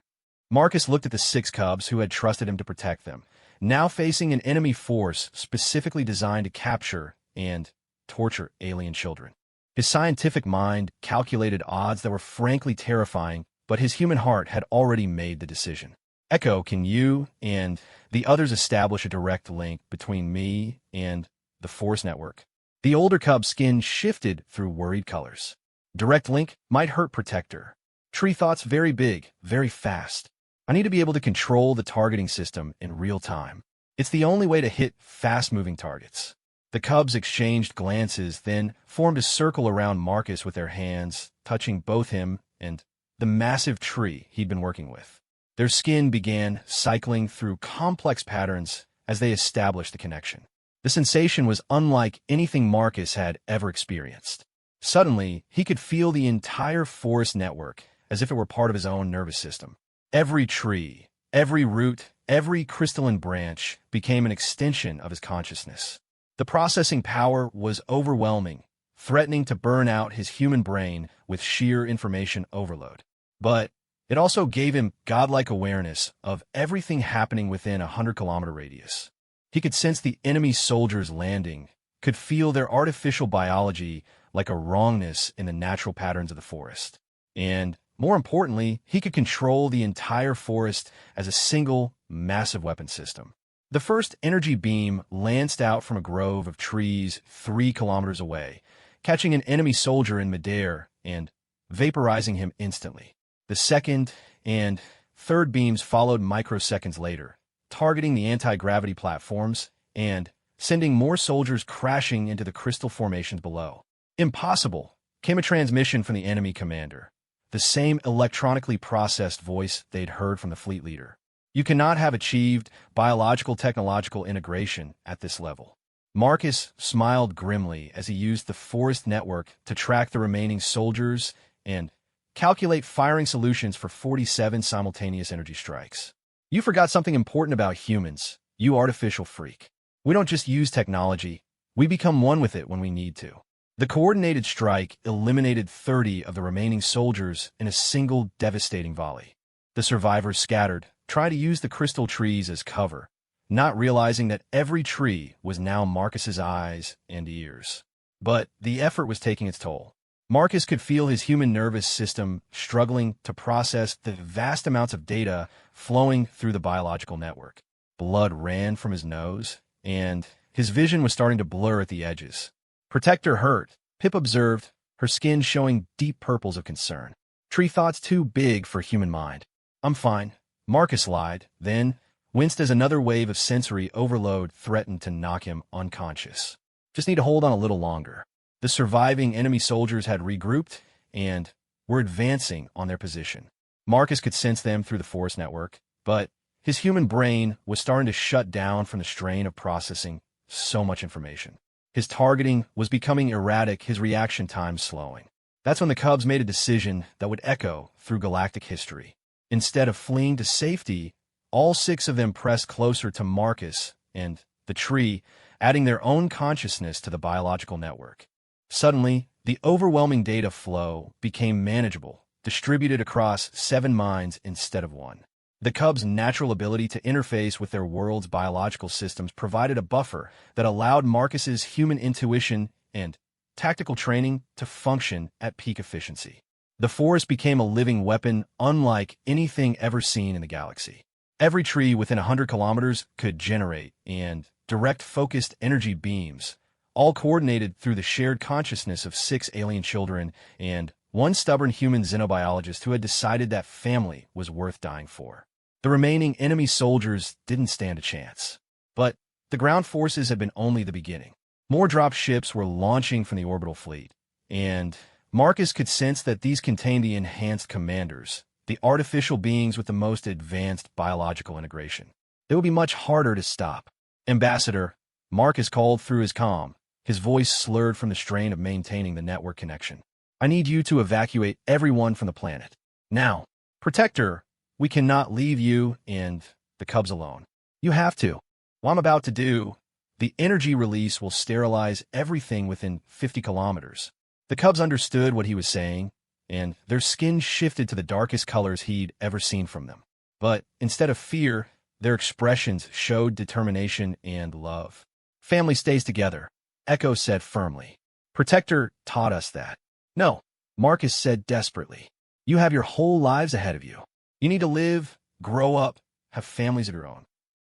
Marcus looked at the 6 cubs who had trusted him to protect them, now facing an enemy force specifically designed to capture and torture alien children. His scientific mind calculated odds that were frankly terrifying, but his human heart had already made the decision. "Echo, can you and the others establish a direct link between me and the Force Network?" The older cub's skin shifted through worried colors. "Direct link might hurt Protector. Tree thoughts very big, very fast. I need to be able to control the targeting system in real time. It's the only way to hit fast-moving targets." The cubs exchanged glances, then formed a circle around Marcus with their hands, touching both him and the massive tree he'd been working with. Their skin began cycling through complex patterns as they established the connection. The sensation was unlike anything Marcus had ever experienced. Suddenly, he could feel the entire forest network as if it were part of his own nervous system. Every tree, every root, every crystalline branch became an extension of his consciousness. The processing power was overwhelming, threatening to burn out his human brain with sheer information overload. But it also gave him godlike awareness of everything happening within a 100-kilometer radius. He could sense the enemy soldiers landing, could feel their artificial biology like a wrongness in the natural patterns of the forest. And, more importantly, he could control the entire forest as a single, massive weapon system. The first energy beam lanced out from a grove of trees 3 kilometers away, catching an enemy soldier in midair and vaporizing him instantly. The second and third beams followed microseconds later, targeting the anti-gravity platforms and sending more soldiers crashing into the crystal formations below. "Impossible," came a transmission from the enemy commander, the same electronically processed voice they'd heard from the fleet leader. "You cannot have achieved biological-technological integration at this level." Marcus smiled grimly as he used the forest network to track the remaining soldiers and calculate firing solutions for 47 simultaneous energy strikes. "You forgot something important about humans, you artificial freak. We don't just use technology, we become one with it when we need to." The coordinated strike eliminated 30 of the remaining soldiers in a single devastating volley. The survivors scattered, trying to use the crystal trees as cover, not realizing that every tree was now Marcus's eyes and ears. But the effort was taking its toll. Marcus could feel his human nervous system struggling to process the vast amounts of data flowing through the biological network. Blood ran from his nose, and his vision was starting to blur at the edges. "Protector hurt," Pip observed, her skin showing deep purples of concern. "Tree thoughts too big for human mind." "I'm fine," Marcus lied, then winced as another wave of sensory overload threatened to knock him unconscious. "Just need to hold on a little longer." The surviving enemy soldiers had regrouped and were advancing on their position. Marcus could sense them through the force network, but his human brain was starting to shut down from the strain of processing so much information. His targeting was becoming erratic, his reaction time slowing. That's when the Cubs made a decision that would echo through galactic history. Instead of fleeing to safety, All six of them pressed closer to Marcus and the tree, adding their own consciousness to the biological network. Suddenly, the overwhelming data flow became manageable, distributed across 7 minds instead of one. The Cubs' natural ability to interface with their world's biological systems provided a buffer that allowed Marcus's human intuition and tactical training to function at peak efficiency. The forest became a living weapon unlike anything ever seen in the galaxy. Every tree within 100 kilometers could generate and direct focused energy beams, all coordinated through the shared consciousness of 6 alien children and one stubborn human xenobiologist who had decided that family was worth dying for. The remaining enemy soldiers didn't stand a chance. But the ground forces had been only the beginning. More drop ships were launching from the orbital fleet, and Marcus could sense that these contained the enhanced commanders, the artificial beings with the most advanced biological integration. It would be much harder to stop. Ambassador, Marcus called through his comm, his voice slurred from the strain of maintaining the network connection. I need you to evacuate everyone from the planet. Now, Protector, we cannot leave you and the Cubs alone. You have to. What I'm about to do, the energy release will sterilize everything within 50 kilometers. The Cubs understood what he was saying, and their skin shifted to the darkest colors he'd ever seen from them. But instead of fear, their expressions showed determination and love. Family stays together, Echo said firmly. Protector taught us that. No, Marcus said desperately. You have your whole lives ahead of you. You need to live, grow up, have families of your own.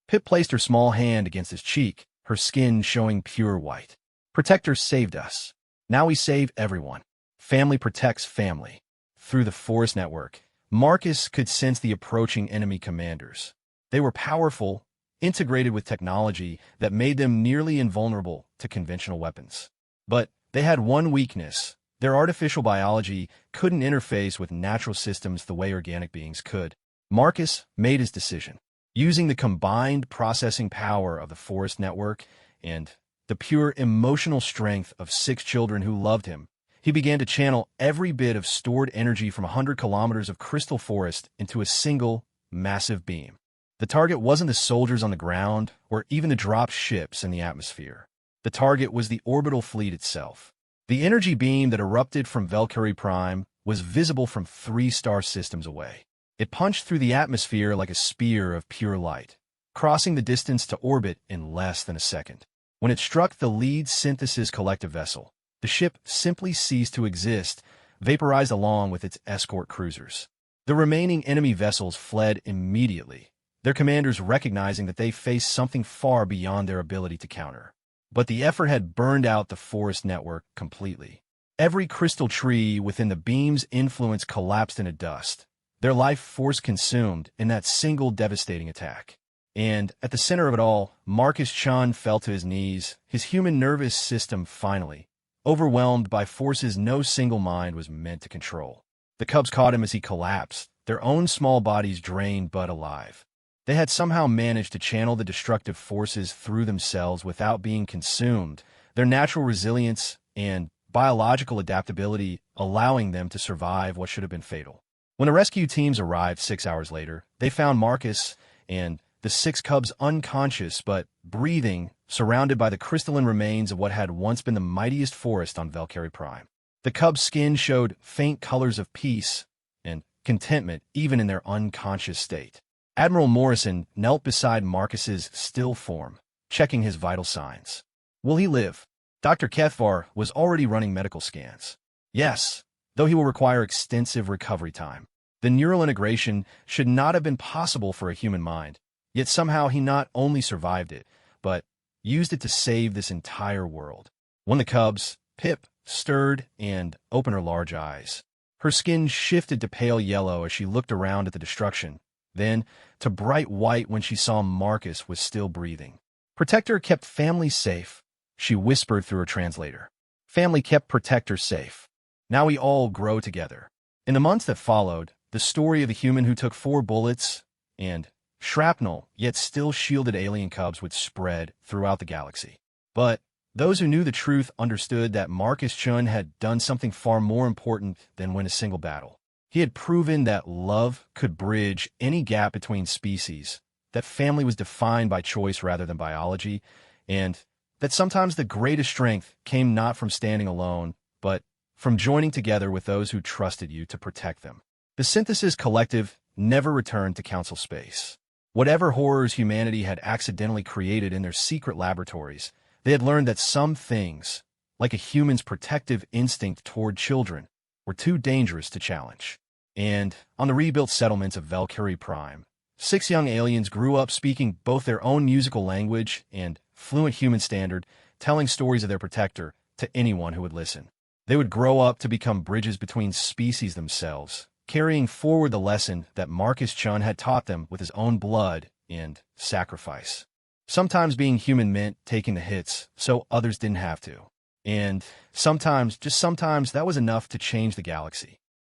Pip placed her small hand against his cheek, her skin showing pure white. Protector saved us. Now we save everyone. Family protects family. Through the forest network, Marcus could sense the approaching enemy commanders. They were powerful, integrated with technology that made them nearly invulnerable to conventional weapons. But they had one weakness. Their artificial biology couldn't interface with natural systems the way organic beings could. Marcus made his decision. Using the combined processing power of the forest network and the pure emotional strength of 6 children who loved him, he began to channel every bit of stored energy from 100 kilometers of crystal forest into a single, massive beam. The target wasn't the soldiers on the ground or even the drop ships in the atmosphere. The target was the orbital fleet itself. The energy beam that erupted from Valkyrie Prime was visible from 3 star systems away. It punched through the atmosphere like a spear of pure light, crossing the distance to orbit in less than a second. When it struck the lead synthesis collective vessel, the ship simply ceased to exist, vaporized along with its escort cruisers. The remaining enemy vessels fled immediately, their commanders recognizing that they faced something far beyond their ability to counter. But the effort had burned out the forest network completely. Every crystal tree within the beam's influence collapsed into dust, their life force consumed in that single devastating attack. And at the center of it all, Marcus Chun fell to his knees, his human nervous system finally, overwhelmed by forces no single mind was meant to control. The Cubs caught him as he collapsed, their own small bodies drained but alive. They had somehow managed to channel the destructive forces through themselves without being consumed, their natural resilience and biological adaptability allowing them to survive what should have been fatal. When the rescue teams arrived 6 hours later, they found Marcus and the 6 Cubs unconscious but breathing, surrounded by the crystalline remains of what had once been the mightiest forest on Valkyrie Prime. The Cubs' skin showed faint colors of peace and contentment even in their unconscious state. Admiral Morrison knelt beside Marcus's still form, checking his vital signs. Will he live? Dr. Kethvar was already running medical scans. Yes, though he will require extensive recovery time. The neural integration should not have been possible for a human mind, yet somehow he not only survived it, but used it to save this entire world. When the Cubs, Pip, stirred and opened her large eyes. Her skin shifted to pale yellow as she looked around at the destruction, then to bright white when she saw Marcus was still breathing. Protector kept family safe, she whispered through her translator. Family kept Protector safe. Now we all grow together. In the months that followed, the story of the human who took 4 bullets and shrapnel yet still shielded alien Cubs would spread throughout the galaxy. But those who knew the truth understood that Marcus Chun had done something far more important than win a single battle. He had proven that love could bridge any gap between species, that family was defined by choice rather than biology, and that sometimes the greatest strength came not from standing alone, but from joining together with those who trusted you to protect them. The Synthesis Collective never returned to Council space. Whatever horrors humanity had accidentally created in their secret laboratories, they had learned that some things, like a human's protective instinct toward children, were too dangerous to challenge. And on the rebuilt settlements of Valkyrie Prime, 6 young aliens grew up speaking both their own musical language and fluent human standard, telling stories of their protector to anyone who would listen. They would grow up to become bridges between species themselves, carrying forward the lesson that Marcus Chun had taught them with his own blood and sacrifice. Sometimes being human meant taking the hits so others didn't have to. And sometimes, just sometimes, that was enough to change the galaxy.